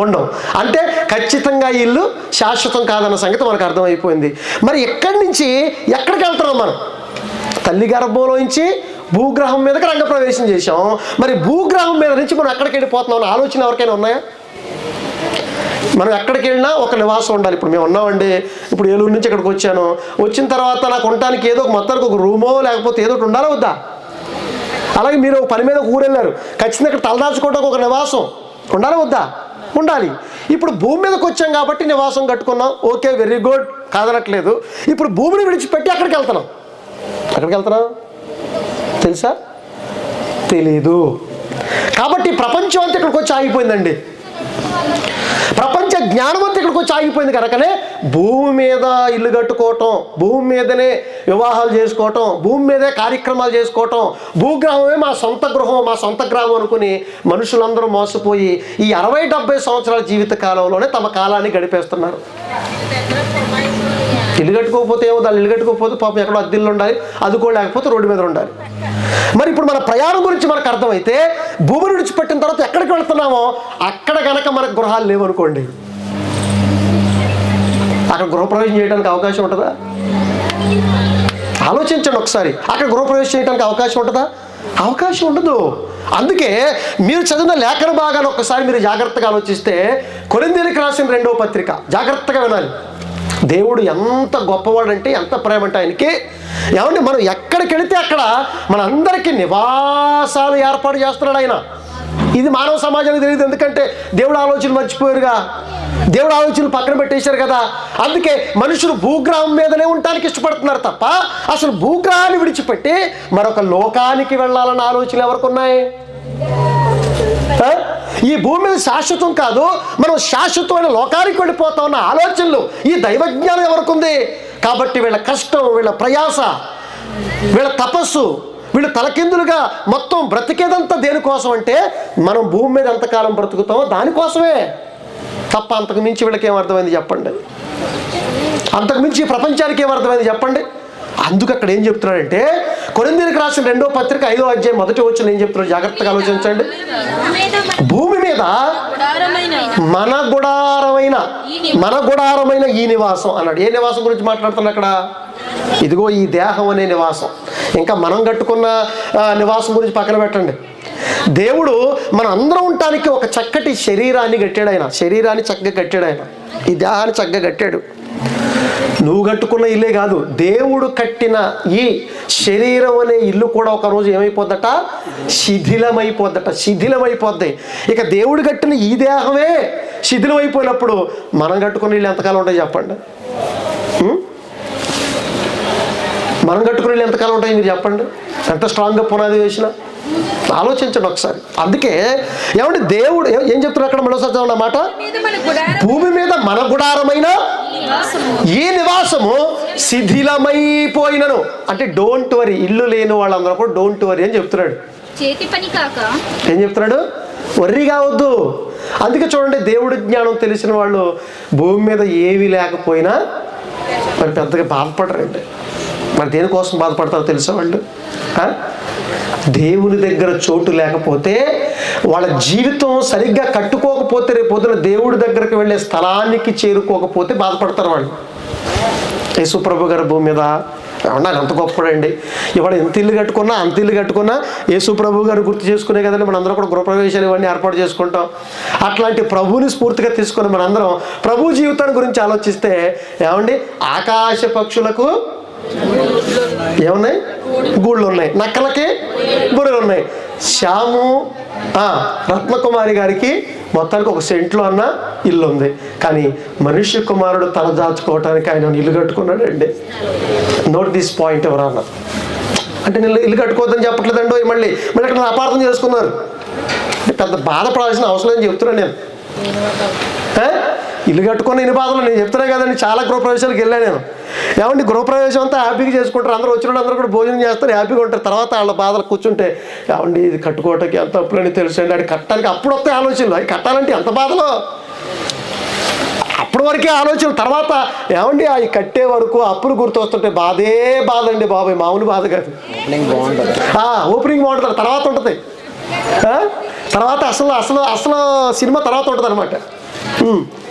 ఉండవు. అంటే ఖచ్చితంగా ఇల్లు శాశ్వతం కాదన్న సంగతి మనకు అర్థమైపోయింది. మరి ఎక్కడి నుంచి ఎక్కడికి వెళ్తున్నాం మనం? తల్లి గర్భంలో నుంచి భూగ్రహం మీదకి రంగప్రవేశం చేశాం. మరి భూగ్రహం మీద నుంచి మనం ఎక్కడికి వెళ్ళిపోతున్నాం అన్న ఆలోచన ఎవరికైనా ఉన్నాయా? మనం ఎక్కడికి వెళ్ళినా ఒక నివాసం ఉండాలి. ఇప్పుడు మేము ఉన్నామండి, ఇప్పుడు ఏలూరు నుంచి ఇక్కడికి వచ్చాను. వచ్చిన తర్వాత నాకు ఉండటానికి ఏదో మొత్తానికి ఒక రూమో లేకపోతే ఏదో ఒకటి ఉండాలా వద్దా? అలాగే మీరు పని మీద ఊరు వెళ్ళారు, ఖచ్చితంగా ఇక్కడ తలదాచుకోవడానికి ఒక నివాసం ఉండాలా వద్దా? ఉండాలి. ఇప్పుడు భూమి మీదకి వచ్చాం కాబట్టి నివాసం కట్టుకున్నాం. ఓకే, వెరీ గుడ్, కాదనట్లేదు. ఇప్పుడు భూమిని విడిచిపెట్టి ఎక్కడికి వెళ్తున్నాం? తెలుసా? తెలీదు. కాబట్టి ప్రపంచం అంతా ఇక్కడికి వచ్చి ఆగిపోయిందండి. ప్రపంచ జ్ఞానం అంతా ఇక్కడికి వచ్చి ఆగిపోయింది కనుకనే భూమి మీద ఇల్లు కట్టుకోవటం, భూమి మీదనే వివాహాలు చేసుకోవటం, భూమి మీదే కార్యక్రమాలు చేసుకోవటం, భూగ్రామమే మా సొంత గృహం, మా సొంత గ్రామం అనుకుని మనుషులందరూ మోసపోయి ఈ 60-70 సంవత్సరాల జీవిత కాలంలోనే తమ కాలాన్ని గడిపేస్తున్నారు. ఇల్లు కట్టుకోకపోతే ఏమో, దాన్ని ఇల్లు కట్టుకోకపోతే పాపం ఎక్కడో అద్దెల్లు ఉండాలి, లేకపోతే రోడ్డు మీద ఉండాలి. మరి ఇప్పుడు మన ప్రయాణం గురించి మనకు అర్థమైతే భూమిని విడిచిపెట్టిన తర్వాత ఎక్కడికి వెళ్తున్నామో అక్కడ కనుక మనకు గృహాలు లేవనుకోండి, అక్కడ గృహప్రవేశం చేయడానికి అవకాశం ఉంటుందా? ఆలోచించండి ఒకసారి. అక్కడ గృహప్రవేశం చేయడానికి అవకాశం ఉంటుందా? అవకాశం ఉండదు. అందుకే మీరు చదివిన లేఖన భాగాన్ని ఒక్కసారి మీరు జాగ్రత్తగా ఆలోచిస్తే, కొరింథీయులకు రాసిన 2వ పత్రిక జాగ్రత్తగా వినాలి. దేవుడు ఎంత గొప్పవాడంటే, ఎంత ప్రేమ అంటే ఆయనకి. ఏమంటే మనం ఎక్కడికి వెళితే అక్కడ మనందరికీ నివాసాలు ఏర్పాటు చేస్తున్నాడు ఆయన. ఇది మానవ సమాజానికి తెలియదు, ఎందుకంటే దేవుడు ఆలోచనలు మర్చిపోయారుగా, దేవుడు ఆలోచనలు పక్కన పెట్టేశారు కదా. అందుకే మనుషులు భూగ్రహం మీదనే ఉండటానికి ఇష్టపడుతున్నారు తప్ప అసలు భూగ్రహాన్ని విడిచిపెట్టి మరొక లోకానికి వెళ్ళాలన్న ఆలోచనలు ఎవరికి ఉన్నాయి? ఈ భూమి మీద శాశ్వతం కాదు, మనం శాశ్వతమైన లోకానికి వెళ్ళిపోతా ఉన్న ఆలోచనలు, ఈ దైవజ్ఞానం ఎవరికి ఉంది? కాబట్టి వీళ్ళ కష్టం, వీళ్ళ ప్రయాస, వీళ్ళ తపస్సు, వీళ్ళు తలకిందులుగా మొత్తం బ్రతికేదంతా దేనికోసం అంటే మనం భూమి మీద ఎంతకాలం బ్రతుకుతామో దానికోసమే తప్ప అంతకు మించి వీళ్ళకి ఏమర్థమైంది చెప్పండి? అంతకు మించి ప్రపంచానికి ఏమర్థమైంది చెప్పండి? అందుకు అక్కడ ఏం చెప్తున్నాడంటే, కొరింథీయులకు రాసిన 2వ పత్రిక 5వ అధ్యాయం 1వ వచనం ఏం చెప్తున్నాడు జాగ్రత్తగా ఆలోచించండి. భూమి మీద మన గుడారమైన ఈ నివాసం అన్నాడు. ఏ నివాసం గురించి మాట్లాడుతున్నాడు అక్కడ? ఇదిగో ఈ దేహం అనే నివాసం. ఇంకా మనం కట్టుకున్న నివాసం గురించి పక్కన పెట్టండి. దేవుడు మన అందరం ఉండటానికి ఒక చక్కటి శరీరాన్ని కట్టాడు ఆయన. శరీరాన్ని చక్కగా కట్టాడు ఆయన. ఈ దేహాన్ని చక్కగా కట్టాడు. నువ్వు కట్టుకున్న ఇల్లే కాదు, దేవుడు కట్టిన ఈ శరీరం అనే ఇల్లు కూడా ఒకరోజు ఏమైపోద్దట? శిథిలమైపోద్ది. ఇక దేవుడు కట్టిన ఈ దేహమే శిథిలమైపోయినప్పుడు మనం కట్టుకున్న ఇల్లు ఎంతకాలం ఉంటాయి చెప్పండి? మనం కట్టుకునే ఇల్లు ఎంతకాలం ఉంటాయి మీరు చెప్పండి? ఎంత స్ట్రాంగ్గా పునాది వేసినా ఆలోచించండి ఒకసారి. అందుకే ఏమంటే దేవుడు ఏం చెప్తున్నారు అక్కడ? మరోసారి చదవండి మాట. భూమి మీద మన గుడారమైన ఈ నివాసము శిథిలమైపోయినను అంటే డోంట్ వరీ. ఇల్లు లేని వాళ్ళందరూ కూడా డోంట్ వరీ అని చెప్తున్నాడు. ఏం చెప్తున్నాడు? వర్రీ కావద్దు. అందుకే చూడండి, దేవుడి జ్ఞానం తెలిసిన వాళ్ళు భూమి మీద ఏవి లేకపోయినా మరి పెద్దగా బాధపడరండి. మరి దేనికోసం బాధపడతారో తెలుసా వాళ్ళు? దేవుని దగ్గర చోటు లేకపోతే, వాళ్ళ జీవితం సరిగ్గా కట్టుకోకపోతే, రేపు పొద్దున దేవుడి దగ్గరకు వెళ్ళే స్థలానికి చేరుకోకపోతే బాధపడతారు వాళ్ళు. యేసుప్రభు గారు భూమి మీద ఏమన్నా అంత గొప్పడండి. ఇవాళ ఎంత ఇల్లు కట్టుకున్నా యేసుప్రభు గారు గుర్తు చేసుకునే కదండి మనందరం కూడా గృహప్రవేశాలు ఇవన్నీ ఏర్పాటు చేసుకుంటాం. అట్లాంటి ప్రభువుని స్ఫూర్తిగా తీసుకుని మనందరం ప్రభు జీవితాన్ని గురించి ఆలోచిస్తే, ఏమండి, ఆకాశ పక్షులకు ఏమున్నాయి? గూళ్ళు ఉన్నాయి. నక్కలకి బుర్రలు ఉన్నాయి. శ్యాము రత్నకుమారి గారికి మొత్తానికి ఒక సెంట్లో అన్న ఇల్లు ఉంది. కానీ మనుష్య కుమారుడు తలదాచుకోవటానికి ఆయన ఇల్లు కట్టుకున్నాడండి. నోట్ దిస్ పాయింట్ ఎవరన్నా. అంటే నేను ఇల్లు కట్టుకోవద్దని చెప్పట్లేదండి. మళ్ళీ అక్కడ అపార్థం చేసుకున్నారు. పెద్ద బాధపడాల్సిన అవసరం అని చెప్తున్నాను నేను. ఇల్లు కట్టుకున్న ఇన్ని బాధలు నేను చెప్తున్నా కదండి. చాలా గృహప్రవేశాలకు వెళ్ళాను నేను. ఏమండి, గృహప్రవేశం అంతా హ్యాపీగా చేసుకుంటారు. అందరూ వచ్చిన అందరూ కూడా భోజనం చేస్తారు, హ్యాపీగా ఉంటారు. తర్వాత వాళ్ళ బాధలు కూర్చుంటే, ఏమండి ఇది కట్టుకోవటానికి ఎంత అప్పులని తెలుసండి, అది కట్టడానికి అప్పుడు వస్తాయి ఆలోచనలు. అది కట్టాలంటే ఎంత బాధలో, అప్పటి వరకే ఆలోచనలు. తర్వాత ఏమండి అవి కట్టే వరకు అప్పులు గుర్తొస్తుంటే బాధే బాధ అండి బాబాయ్, మామూలు బాధ కాదు. ఓపెనింగ్ బాగుంటుంది, తర్వాత ఉంటుంది. తర్వాత అసలు సినిమా తర్వాత ఉంటుంది అనమాట.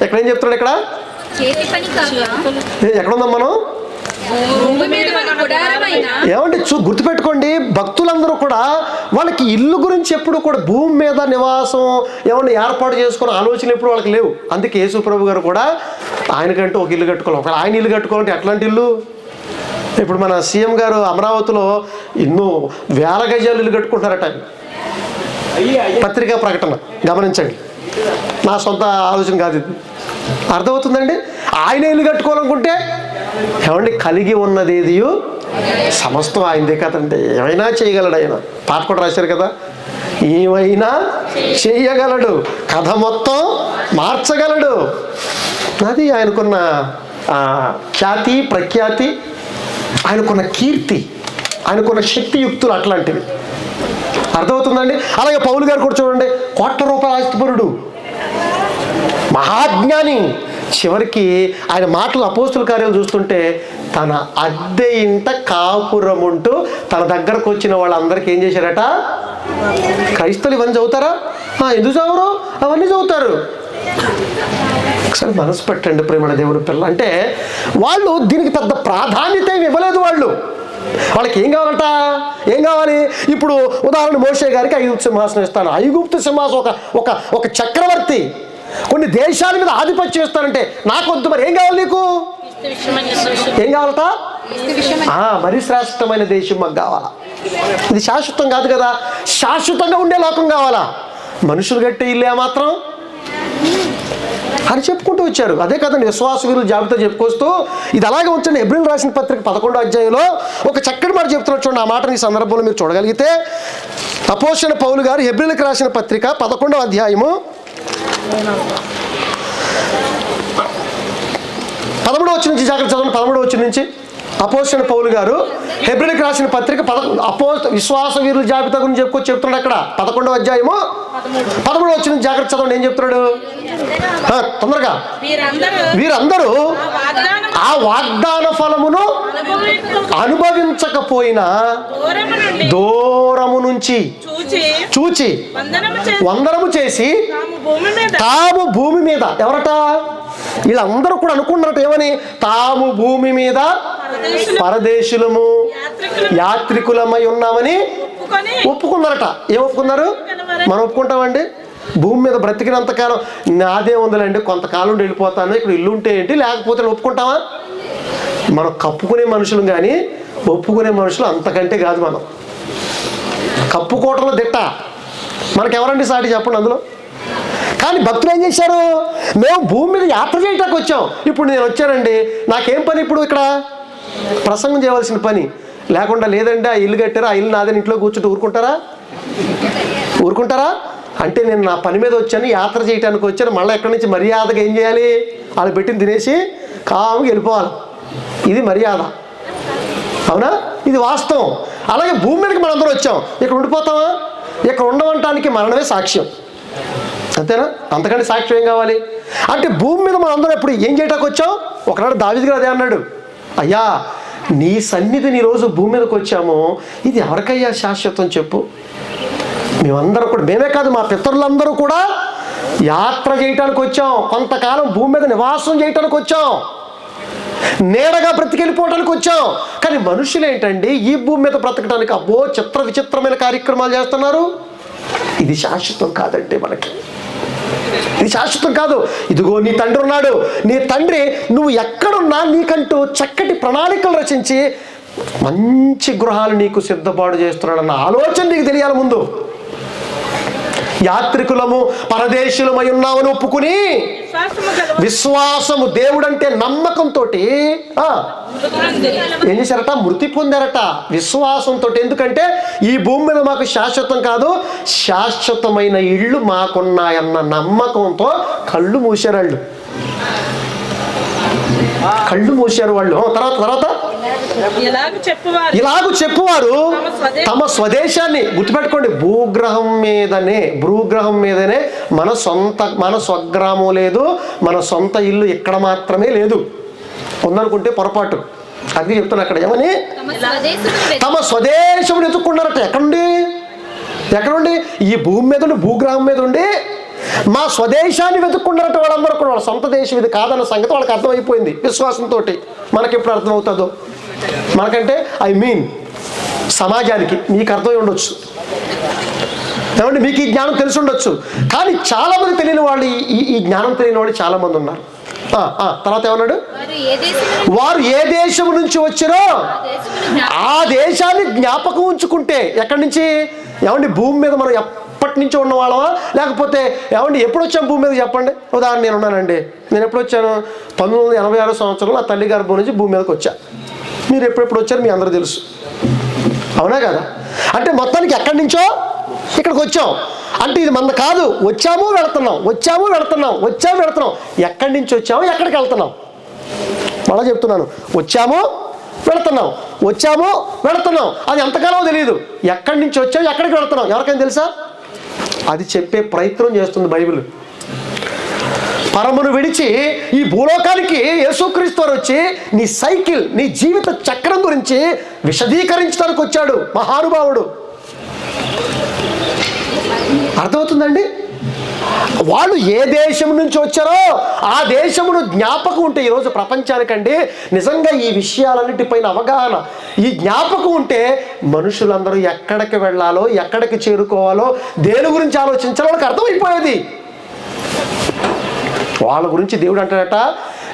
ఎక్కడేం చెప్తున్నాడు ఇక్కడ? ఎక్కడుందాం మనం? ఏమంటే గుర్తుపెట్టుకోండి, భక్తులందరూ కూడా వాళ్ళకి ఇల్లు గురించి ఎప్పుడు కూడా భూమి మీద నివాసం ఏమన్నా ఏర్పాటు చేసుకునే ఆలోచన ఎప్పుడు వాళ్ళకి లేవు. అందుకే యేసుప్రభు గారు కూడా ఆయనకంటూ ఒక ఇల్లు కట్టుకోవాలి. ఒకవేళ ఆయన ఇల్లు కట్టుకోవాలంటే ఎట్లాంటి ఇల్లు? ఇప్పుడు మన సీఎం గారు అమరావతిలో ఎన్నో వేల గజాలు ఇల్లు కట్టుకుంటారట. పత్రికా ప్రకటన గమనించండి, నా సొంత ఆలోచన కాదు ఇది. అర్థమవుతుందండి? ఆయన ఇల్లు కట్టుకోవాలనుకుంటే ఏమండి, కలిగి ఉన్నది ఏదియో సమస్తం ఆయనదే కదండి. ఏమైనా చేయగలడు ఆయన. పాట కూడా రాశారు కదా, ఏమైనా చెయ్యగలడు, కథ మొత్తం మార్చగలడు. అది ఆయనకున్న ఖ్యాతి, ప్రఖ్యాతి, ఆయనకున్న కీర్తి, ఆయనకున్న శక్తియుక్తులు అట్లాంటివి. అర్థమవుతుందండి? అలాగే పౌలు గారు కూడా చూడండి, కోట్ల రూపాయల ఆస్తిపరుడు, మహాజ్ఞాని. చివరికి ఆయన మాటలు అపోస్తుల కార్యాలు చూస్తుంటే తన అద్దె ఇంట కాపురముంటూ తన దగ్గరకు వచ్చిన వాళ్ళందరికీ ఏం చేశారట? క్రైస్తవులు ఇవన్నీ చదువుతారా? ఎందుకు చదవరు? అవన్నీ చదువుతారు. ఒకసారి మనసు పెట్టండి ప్రేమణ దేవుడి పిల్ల. అంటే వాళ్ళు దీనికి పెద్ద ప్రాధాన్యత ఏమి ఇవ్వలేదు. వాళ్ళకి ఏం కావాలట? ఏం కావాలి? ఇప్పుడు ఉదాహరణ మోషే గారికి ఐగుప్తు సింహాసనం ఇస్తాను. ఐగుప్తు సింహాసనం ఒక చక్రవర్తి కొన్ని దేశాల మీద ఆధిపత్యం ఇస్తానంటే నాకొద్దు. మరి ఏం కావాలి నీకు? ఏం కావాలట? మరి శ్రేష్టమైన దేశం మాకు కావాలా? ఇది శాశ్వతం కాదు కదా, శాశ్వతంగా ఉండే లోకం కావాలా? మనుషులు కట్టే ఇల్లే మాత్రం అని చెప్పుకుంటూ వచ్చారు. అదే కదండి విశ్వాస వీరుల జాబితా చెప్పుకొస్తూ ఇది అలాగే ఉంచండి. హెబ్రీయులకు రాసిన పత్రిక 11వ అధ్యాయంలో ఒక చక్కటి మాట చెప్తున్నారు చూడండి. ఆ మాటని ఈ సందర్భంలో మీరు చూడగలిగితే, అపోస్తలుడైన పౌలు గారు హెబ్రీయులకు రాసిన పత్రిక 11వ అధ్యాయము 13వ వచనం నుంచి జాగ్రత్త చదవండి. 13వ వచనం నుంచి అపోస్తలుడైన పౌలు గారు హెబ్రీయులకు రాసిన పత్రిక విశ్వాస వీరుల జాబితా గురించి చెప్తున్నాడు. అక్కడ 11వ అధ్యాయము 13వ వచనం జాగ్రత్త చదవండి. ఏం చెప్తున్నాడు? తొందరగా. వీరందరూ ఆ వాగ్దాన ఫలమును అనుభవించకపోయినా దూరము నుంచి చూచి వందనము చేసి తాము భూమి మీద, ఎవరట? వీళ్ళందరూ కూడా అనుకున్నారట ఏమని? తాము భూమి మీద పరదేశులము యాత్రికులమై ఉన్నామని ఒప్పుకున్నారట. ఏం ఒప్పుకున్నారు? మనం ఒప్పుకుంటామండి? భూమి మీద బ్రతికినంతకాలం నాదే ఉందిలేండి, కొంతకాలం వెళ్ళిపోతాను, ఇక్కడ ఇల్లు ఉంటే ఏంటి, లేకపోతే ఒప్పుకుంటామా? మనం కప్పుకునే మనుషులు కానీ ఒప్పుకునే మనుషులు అంతకంటే కాదు. మనం కప్పుకోవటంలో దిట్ట. మనకెవరండి సాటి చెప్పండి అందులో? కానీ భక్తులు ఏం చేశారు? మేము భూమి మీద యాత్ర చేయటానికి వచ్చాం. ఇప్పుడు నేను వచ్చానండి, నాకేం పని? ఇప్పుడు ఇక్కడ ప్రసంగం చేయవలసిన పని లేకుండా లేదండి. ఆ ఇల్లు కట్టారా, ఆ ఇల్లు నాదని ఇంట్లో కూర్చుంటూ ఊరుకుంటారా? అంటే నేను నా పని మీద వచ్చాను, యాత్ర చేయడానికి వచ్చాను. మళ్ళీ ఎక్కడి నుంచి మర్యాదగా ఏం చేయాలి? వాళ్ళు పెట్టింది తినేసి కాముగా వెళ్ళిపోవాలి. ఇది మర్యాద. అవునా? ఇది వాస్తవం. అలాగే భూమి మీదకి మనందరం వచ్చాం. ఇక్కడ ఉండిపోతామా? ఇక్కడ ఉండవటానికి మరణమే సాక్ష్యం. అంతేనా? అంతకంటే సాక్ష్యం ఏం కావాలి? అంటే భూమి మీద మనందరం ఎప్పుడు ఏం చేయటానికి వచ్చాం? ఒకనాడు దావీదు గారు అదే అన్నాడు, అయ్యా నీ సన్నిధిని ఈరోజు భూమి మీదకి వచ్చాము, ఇది ఎవరికయ్యా శాశ్వతం చెప్పు? మేమందరం కూడా, మేమే కాదు మా పితరులందరూ కూడా యాత్ర చేయటానికి వచ్చాం. కొంతకాలం భూమి మీద నివాసం చేయటానికి వచ్చాం, నీడగా బ్రతికెళ్ళిపోవడానికి వచ్చాం. కానీ మనుషులు ఏంటండి ఈ భూమి మీద బ్రతకడానికి అబ్బో చిత్ర విచిత్రమైన కార్యక్రమాలు చేస్తున్నారు. ఇది శాశ్వతం కాదండి. మనకి ఇది శాశ్వతం కాదు. ఇదిగో నీ తండ్రి ఉన్నాడు, నీ తండ్రి నువ్వు ఎక్కడున్నా నీకంటూ చక్కటి ప్రణాళికలు రచించి మంచి గృహాలు నీకు సిద్ధపాటు చేస్తున్నాడన్న ఆలోచన నీకు తెలియాలి ముందు. యాత్రికులము పరదేశులమై ఉన్నామని ఒప్పుకుని విశ్వాసము, దేవుడంటే నమ్మకంతో ఏం చేశారట? మృతి పొందారట విశ్వాసంతో. ఎందుకంటే ఈ భూమి మీద మాకు శాశ్వతం కాదు, శాశ్వతమైన ఇళ్ళు మాకున్నాయన్న నమ్మకంతో కళ్ళు మూసారు వాళ్ళు. తర్వాత ఇలాగ చెప్పువారు తమ స్వదేశాన్ని, గుర్తుపెట్టుకోండి, భూగ్రహం మీదనే మన స్వగ్రామం లేదు, మన సొంత ఇల్లు ఇక్కడ మాత్రమే లేదు. ఉందనుకుంటే పొరపాటు. అది చెప్తున్నా అక్కడ ఏమని? తమ స్వదేశం ఎత్తుకున్నారట. ఎక్కడుండి? ఈ భూమి మీద ఉండి, భూగ్రహం మీద ఉండి మా స్వదేశాన్ని వెతుక్కున్నారట వాళ్ళందరూ కూడా. వాళ్ళ సొంత దేశం ఇది కాదన్న సంగతి వాళ్ళకి అర్థమైపోయింది విశ్వాసంతో. మనకి ఎప్పుడు అర్థమవుతుందో? మనకంటే సమాజానికి మీకు అర్థమై ఉండొచ్చు, ఏమంటే మీకు ఈ జ్ఞానం తెలిసి ఉండొచ్చు. కానీ చాలామంది తెలియని వాళ్ళు, ఈ జ్ఞానం తెలియని వాళ్ళు చాలామంది ఉన్నారు. తర్వాత ఏమన్నాడు? వారు ఏ దేశం నుంచి వచ్చారో ఆ దేశాన్ని జ్ఞాపకం ఉంచుకుంటే. ఎక్కడి నుంచి? ఏమండి భూమి మీద మనం ఎప్పటి నుంచో ఉన్న వాళ్ళమా, లేకపోతే ఏమండి ఎప్పుడు వచ్చాం భూమి మీద చెప్పండి? ఉదాహరణ నేను ఉన్నానండి. నేను ఎప్పుడు వచ్చాను? 1986 సంవత్సరంలో నా తల్లి గర్భం నుంచి భూమి మీదకి వచ్చా. మీరు ఎప్పుడెప్పుడు వచ్చారు మీ అందరూ తెలుసు, అవునా కదా? అంటే మొత్తానికి ఎక్కడి నుంచో ఇక్కడికి వచ్చాం అంటే ఇది మన కాదు. వచ్చాము వెళుతున్నాం, వచ్చాము వెళుతున్నాం, వచ్చాము వెళుతున్నాం. ఎక్కడి నుంచి వచ్చాము, ఎక్కడికి వెళ్తున్నాం? మళ్ళీ చెప్తున్నాను, వచ్చాము వెళుతున్నాం, వచ్చాము వెళుతున్నాం. అది ఎంతకాలం తెలియదు. ఎక్కడి నుంచి వచ్చాము, ఎక్కడికి వెళుతున్నాం ఎవరికైనా తెలుసా? అది చెప్పే ప్రయత్నం చేస్తుంది బైబిల్. పరమును విడిచి ఈ భూలోకానికి యేసుక్రీస్తు వారు వచ్చి నీ సైకిల్, నీ జీవిత చక్రం గురించి విశదీకరించడానికి వచ్చాడు మహానుభావుడు. అర్థమవుతుందండి? వాళ్ళు ఏ దేశం నుంచి వచ్చారో ఆ దేశమును జ్ఞాపకం ఉంటే, ఈరోజు ప్రపంచానికండి నిజంగా ఈ విషయాలన్నిటిపైన అవగాహన, ఈ జ్ఞాపకం ఉంటే మనుషులందరూ ఎక్కడికి వెళ్ళాలో, ఎక్కడికి చేరుకోవాలో, దేని గురించి ఆలోచించాలో వాళ్ళకి అర్థమైపోయేది. వాళ్ళ గురించి దేవుడు అంటాడట,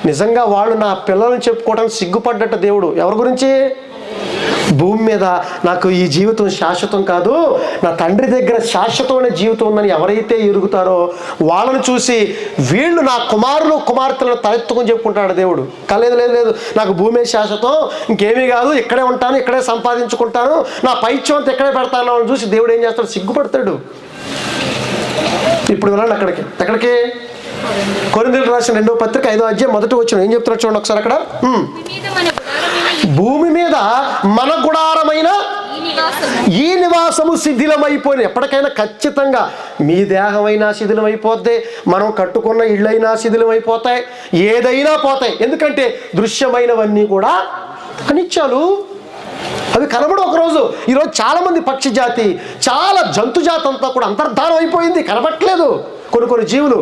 నిజంగా వాళ్ళు నా పిల్లలను చెప్పుకోవడానికి సిగ్గుపడ్డట దేవుడు. ఎవరి గురించి? భూమి మీద నాకు ఈ జీవితం శాశ్వతం కాదు, నా తండ్రి దగ్గర శాశ్వతమైన జీవితం ఉందని ఎవరైతే ఎరుగుతారో వాళ్ళని చూసి వీళ్ళు నా కుమారులు కుమార్తెలను తలెత్తుకొని చెప్పుకుంటాడు దేవుడు. లేదు లేదు లేదు, నాకు భూమే శాశ్వతం, ఇంకేమీ కాదు, ఇక్కడే ఉంటాను, ఇక్కడే సంపాదించుకుంటాను, నా పైత్యం అంతా ఇక్కడే పెడతాను అని చూసి దేవుడు ఏం చేస్తాడు? సిగ్గుపడతాడు. ఇప్పుడు వెళ్ళండి అక్కడికి. ఎక్కడికి? కొరింథీయులకు రాసిన 2వ పత్రిక 5వ అధ్యాయం 1వ వచనం ఏం చెప్తున్నారు చూడండి ఒకసారి. అక్కడ భూమి మీద మన గుడారమైన ఈ నివాసము శిథిలమైపోయింది. ఎప్పటికైనా ఖచ్చితంగా మీ దేహమైనా శిథిలమైపోద్ది, మనం కట్టుకున్న ఇళ్ళైనా శిథిలమైపోతాయి, ఏదైనా పోతాయి. ఎందుకంటే దృశ్యమైనవన్నీ కూడా అనిత్యాలు, అవి కనబడు ఒకరోజు. ఈరోజు చాలా మంది పక్షి జాతి, చాలా జంతు జాతి అంతా కూడా అంతర్ధానం అయిపోయింది, కనబట్టలేదు కొన్ని జీవులు.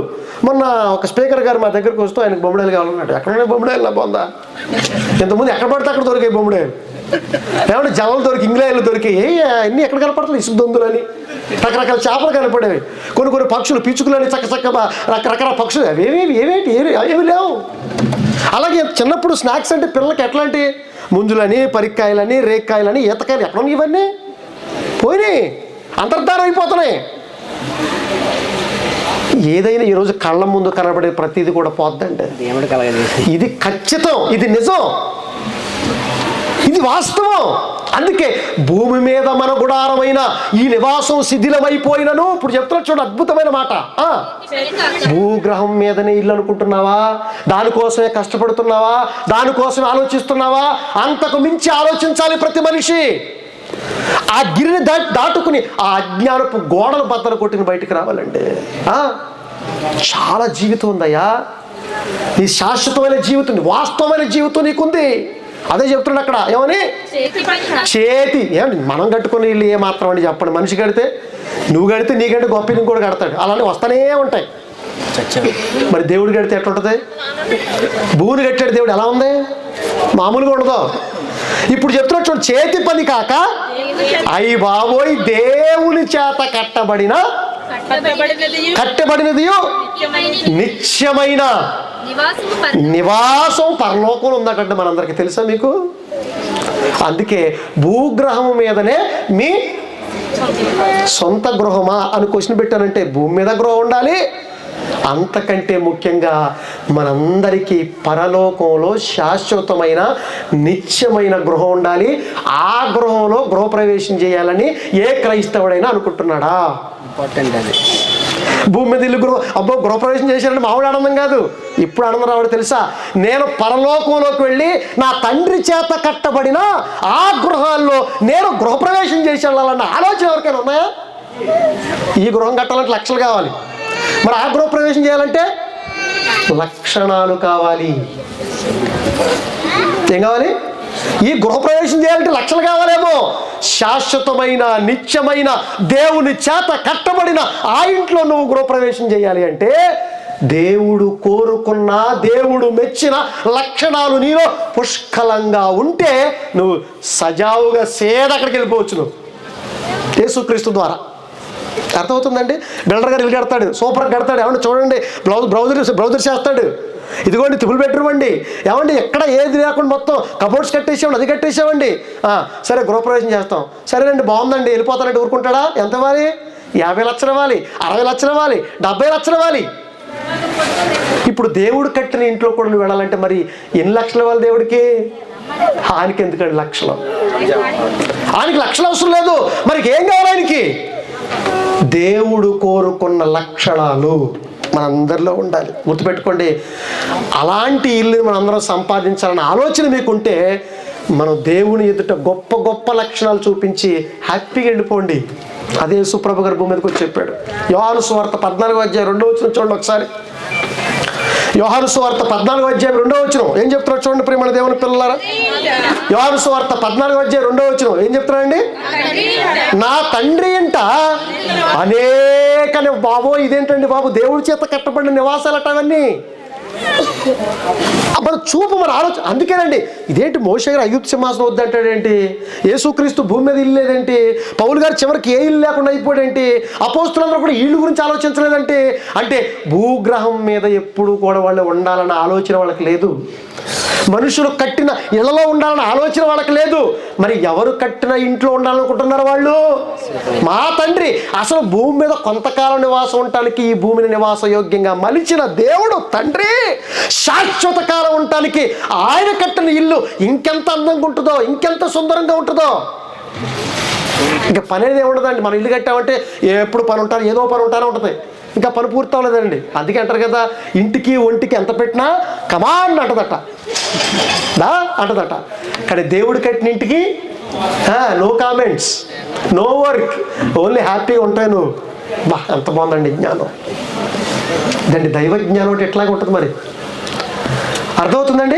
మొన్న ఒక స్పీకర్ గారు మా దగ్గరకు వస్తూ ఆయనకు బొమ్మడాయిలు కావాలన్నాడు. ఎక్కడైనా బొమ్మడాయిలు నా బాగుందా? ఇంతకుముందు ఎక్కడ పడితే అక్కడ దొరికాయి బొమ్మడాయిలు. ఏమంటే జలం దొరికి, ఇంగ్లాయిలు దొరికాయి, అన్నీ ఎక్కడ కనపడతాయి? ఇసుదొందులని, రకరకాల చేపలు కనపడేవి, కొన్ని పక్షులు, పిచ్చుకులని, చక్క రకరకాల పక్షులు. ఏమి లేవు. అలాగే చిన్నప్పుడు స్నాక్స్ అంటే పిల్లలకి ఎట్లాంటి ముంజులని, పరిక్కాయలని, రేక్కాయలని, ఈతకాయలు ఎక్కడ ఇవన్నీ పోయినాయి, అంతర్ధానం అయిపోతున్నాయి. ఏదైనా ఈరోజు కళ్ళ ముందు కనబడే ప్రతిదీ కూడా పోద్దండి. ఇది ఖచ్చితం, ఇది నిజం, ఇది వాస్తవం. అందుకే భూమి మీద మన గుడారమైన ఈ నివాసం శిథిలమైపోయినను, ఇప్పుడు చెప్తున్నా చూడండి అద్భుతమైన మాట. భూగ్రహం మీదనే ఇల్లు అనుకుంటున్నావా? దానికోసమే కష్టపడుతున్నావా? దానికోసమే ఆలోచిస్తున్నావా? అంతకు మించి ఆలోచించాలి ప్రతి మనిషి. ఆ గిరిని దాటుకుని ఆ అజ్ఞానపు గోడలు బద్దలు కొట్టిన బయటికి రావాలండి. చాలా జీవితం ఉందయ్యా, నీ శాశ్వతమైన జీవితం, వాస్తవమైన జీవితం నీకుంది. అదే చెప్తున్నాడు అక్కడ. ఏమని? చేతి. ఏమండి మనం కట్టుకుని ఇల్లు ఏమాత్రం అండి చెప్పండి. మనిషి కడితే, నువ్వు కడితే నీకంటే గొప్ప ఇంకోటి కడతాడు, అలానే వస్తూనే ఉంటాయి. మరి దేవుడు కడితే ఎట్లుంటుంది? భూమిని కట్టాడు దేవుడు, ఎలా ఉంది? మామూలుగా ఉండదు. ఇప్పుడు చెప్తున్నాడు చూడు, చేతి పని కాక అయ్యి బాబోయ్ దేవుని చేత కట్టబడినది నిత్యమైన నివాసం పరలోకంలో ఉందటండి. మనందరికీ తెలుసా మీకు? అందుకే భూగ్రహం మీదనే మీ సొంత గృహమా అని క్వశ్చన్ పెట్టానంటే, భూమి మీద గృహం ఉండాలి. అంతకంటే ముఖ్యంగా మనందరికీ పరలోకంలో శాశ్వతమైన నిత్యమైన గృహం ఉండాలి. ఆ గృహంలో గృహప్రవేశం చేయాలని ఏ క్రైస్తవుడైనా అనుకుంటున్నాడా? భూమి మీద ఇల్లు గృహప్రవేశం చేశారంటే మామూలు ఆనందం కాదు. ఇప్పుడు ఆనందం రావడం తెలుసా? నేను పరలోకంలోకి వెళ్ళి నా తండ్రి చేత కట్టబడిన ఆ గృహాల్లో నేను గృహప్రవేశం చేసి వెళ్ళాలన్న ఆలోచన ఎవరికైనా ఉన్నాయా? ఈ గృహం కట్టాలంటే లక్షలు కావాలి, మరి ఆ గృహప్రవేశం చేయాలంటే లక్షణాలు కావాలి. ఏం కావాలి? ఈ గృహప్రవేశం చేయాలంటే లక్షలు కావాలేమో. శాశ్వతమైన నిత్యమైన దేవుని చేత కట్టబడిన ఆ ఇంట్లో నువ్వు గృహప్రవేశం చేయాలి అంటే దేవుడు కోరుకున్న, దేవుడు మెచ్చిన లక్షణాలు నీలో పుష్కలంగా ఉంటే నువ్వు సజావుగా అక్కడికి వెళ్ళిపోవచ్చు నువ్వు యేసుక్రీస్తు ద్వారా. అర్థమవుతుందండి? బిల్డర్ గారు ఇల్లు కడతాడు, సూపర్గా కడతాడు. ఏమంటే చూడండి, బ్రౌజర్ చేస్తాడు. ఇదిగోండి ట్రిపుల్ బెడ్రూమ్ అండి, ఏమండి ఎక్కడ ఏది లేకుండా మొత్తం కబోర్డ్స్ కట్టేసామండి, అది కట్టేసామండి. సరే గృహప్రవేశం చేస్తాం, సరేనండి బాగుందండి వెళ్ళిపోతానంటే ఊరుకుంటాడా? ఎంత ఇవ్వాలి? 50 లక్షలు ఇవ్వాలి, 60 లక్షలు ఇవ్వాలి, 70 లక్షలు ఇవ్వాలి. ఇప్పుడు దేవుడు కట్టిన ఇంట్లో కూడా నువ్వు వెళ్ళాలంటే మరి ఎన్ని లక్షలు ఇవ్వాలి దేవుడికి? ఆయనకి ఎందుకండి లక్షలు? ఆయనకి లక్షలు అవసరం లేదు. మరి ఏం కావాలి ఆయనకి? దేవుడు కోరుకున్న లక్షణాలు మనందరిలో ఉండాలి. గుర్తుపెట్టుకోండి, అలాంటి ఇల్లుని మనందరం సంపాదించాలన్న ఆలోచన మీకుంటే మనం దేవుని ఎదుట గొప్ప గొప్ప లక్షణాలు చూపించి హ్యాపీగా వెళ్ళిపోండి. అదే యేసుప్రభు గారు భూమి మీదకి వచ్చి చెప్పాడు. యోహాను సువార్త 14:2 చూడండి ఒకసారి. యోహాను సువార్త 14:2 ఏం చెప్తున్నాడు చూడండి ప్రియమైన దేవుని పిల్లలారా. యోహాను సువార్త 14:2 ఏం చెప్తున్నాడండి? నా తండ్రి ఇంట అనేక బాబో, ఇదేంటండి బాబు, దేవుడి చేత కట్టబడిన నివాసాలట అవన్నీ. మన చూపు, మన ఆలోచన. అందుకేనండి ఇదేంటి మోషే గారు ఐగుప్తు సింహాసనం వద్దంటాడేంటి, యేసుక్రీస్తు భూమి మీద ఇల్లు లేదేంటి, పౌలు గారు చివరికి ఏ ఇల్లు లేకుండా అయిపోయాడేంటి, అపోస్తులందరూ కూడా ఇల్లు గురించి ఆలోచించలేదంటే, అంటే భూగ్రహం మీద ఎప్పుడు కూడా వాళ్ళు ఉండాలన్న ఆలోచన వాళ్ళకి లేదు. మనుషులు కట్టిన ఇళ్లలో ఉండాలన్న ఆలోచన వాళ్ళకి లేదు. మరి ఎవరు కట్టిన ఇంట్లో ఉండాలనుకుంటున్నారు వాళ్ళు? మా తండ్రి. అసలు భూమి మీద కొంతకాలం నివాసం ఉండటానికి ఈ భూమిని నివాస యోగ్యంగా మలిచిన దేవుడు తండ్రి, శాశ్వత కాలం ఉండటానికి ఆయన కట్టిన ఇల్లు ఇంకెంత అందంగా ఉంటుందో, ఇంకెంత సుందరంగా ఉంటుందో. ఇంకా పని అనేది ఏముండదండి. మనం ఇల్లు కట్టామంటే ఎప్పుడు పని ఉంటారు, ఏదో పని ఉంటానే ఉంటుంది, ఇంకా పని పూర్తి అవ్వలేదండి. అందుకే అంటారు కదా, ఇంటికి ఒంటికి ఎంత పెట్టినా కమాండ్ అంటదట, అంటదట. కానీ దేవుడు కట్టిన ఇంటికి no comments, no work, only హ్యాపీగా ఉంటాయి నువ్వు. బా, ఎంత బాగుందండి జ్ఞానం. దాన్ని దైవ జ్ఞానం అంటే ఎట్లాగా ఉంటుంది మరి, అర్థమవుతుందండి.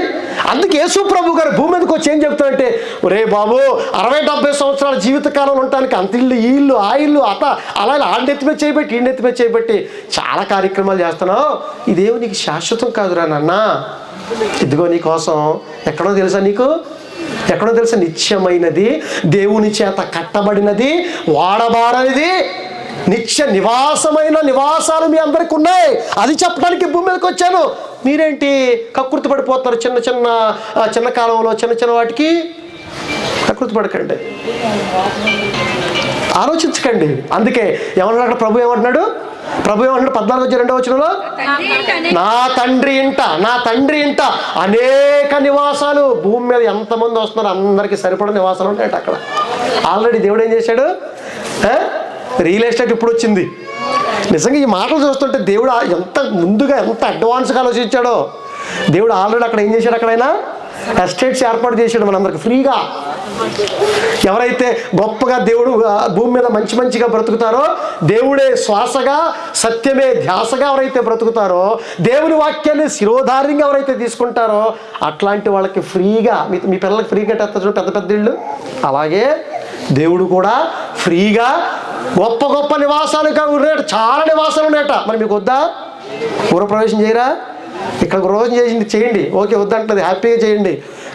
అందుకే యేసు ప్రభు గారు భూమి మీదకి వచ్చి ఏం చెప్తాడంటే, ఒరే బాబు 60-70 సంవత్సరాల జీవితకాలం ఉండటానికి అంత ఇల్లు, ఈ ఇల్లు, ఆ ఇల్లు, అలా ఆడెత్తిమే చేయబెట్టి ఈడెత్తిమే చేయబెట్టి చాలా కార్యక్రమాలు చేస్తున్నావు, ఇదేమో నీకు శాశ్వతం కాదురా నాన్న. ఇదిగో నీ కోసం ఎక్కడో తెలుసా, నీకు ఎక్కడో తెలుసా, నిత్యమైనది, దేవుని చేత కట్టబడినది, వాడబారనిది, నిత్య నివాసమైన నివాసాలు మీ అందరికి ఉన్నాయి. అది చెప్పడానికి భూమి మీదకి వచ్చాను. మీరేంటి కకృతి పడిపోతారు, చిన్న కాలంలో చిన్న వాటికి కకృతి పడకండి, ఆలోచించకండి. అందుకే ఏమన్నాడు ప్రభు, ఏమంటున్నాడు 14:2 నా తండ్రి ఇంట అనేక నివాసాలు. భూమి మీద ఎంతమంది వస్తున్నారు అందరికీ సరిపడ నివాసాలు ఉంటాయట అక్కడ. ఆల్రెడీ దేవుడు ఏం చేశాడు, రియల్ ఎస్టేట్ ఇప్పుడు వచ్చింది. నిజంగా ఈ మాటలు చూస్తుంటే దేవుడు ఎంత ముందుగా, ఎంత అడ్వాన్స్గా ఆలోచించాడో. దేవుడు ఆల్రెడీ అక్కడ ఏం చేశాడు, అక్కడైనా ఎస్టేట్స్ ఏర్పాటు చేశాడు మనందరికి ఫ్రీగా. ఎవరైతే గొప్పగా దేవుడు భూమి మీద మంచిగా బ్రతుకుతారో, దేవుడే శ్వాసగా, సత్యమే ధ్యాసగా ఎవరైతే బ్రతుకుతారో, దేవుని వాక్యాన్ని శిరోధార్యంగా ఎవరైతే తీసుకుంటారో, అట్లాంటి వాళ్ళకి ఫ్రీగా, మీ పిల్లలకి ఫ్రీగా కట్టేస్తారు పెద్ద ఇళ్ళు. అలాగే దేవుడు కూడా ఫ్రీగా గొప్ప నివాసాలు ఉన్నాయట, చాలా నివాసాలు ఉన్నాయట. మరి మీకు వద్దా? గృహప్రవేశం చేయరా? ఇక్కడ గృహప్రవేశం చేయండి, ఓకే, వద్దంటది, హ్యాపీగా చేయండి.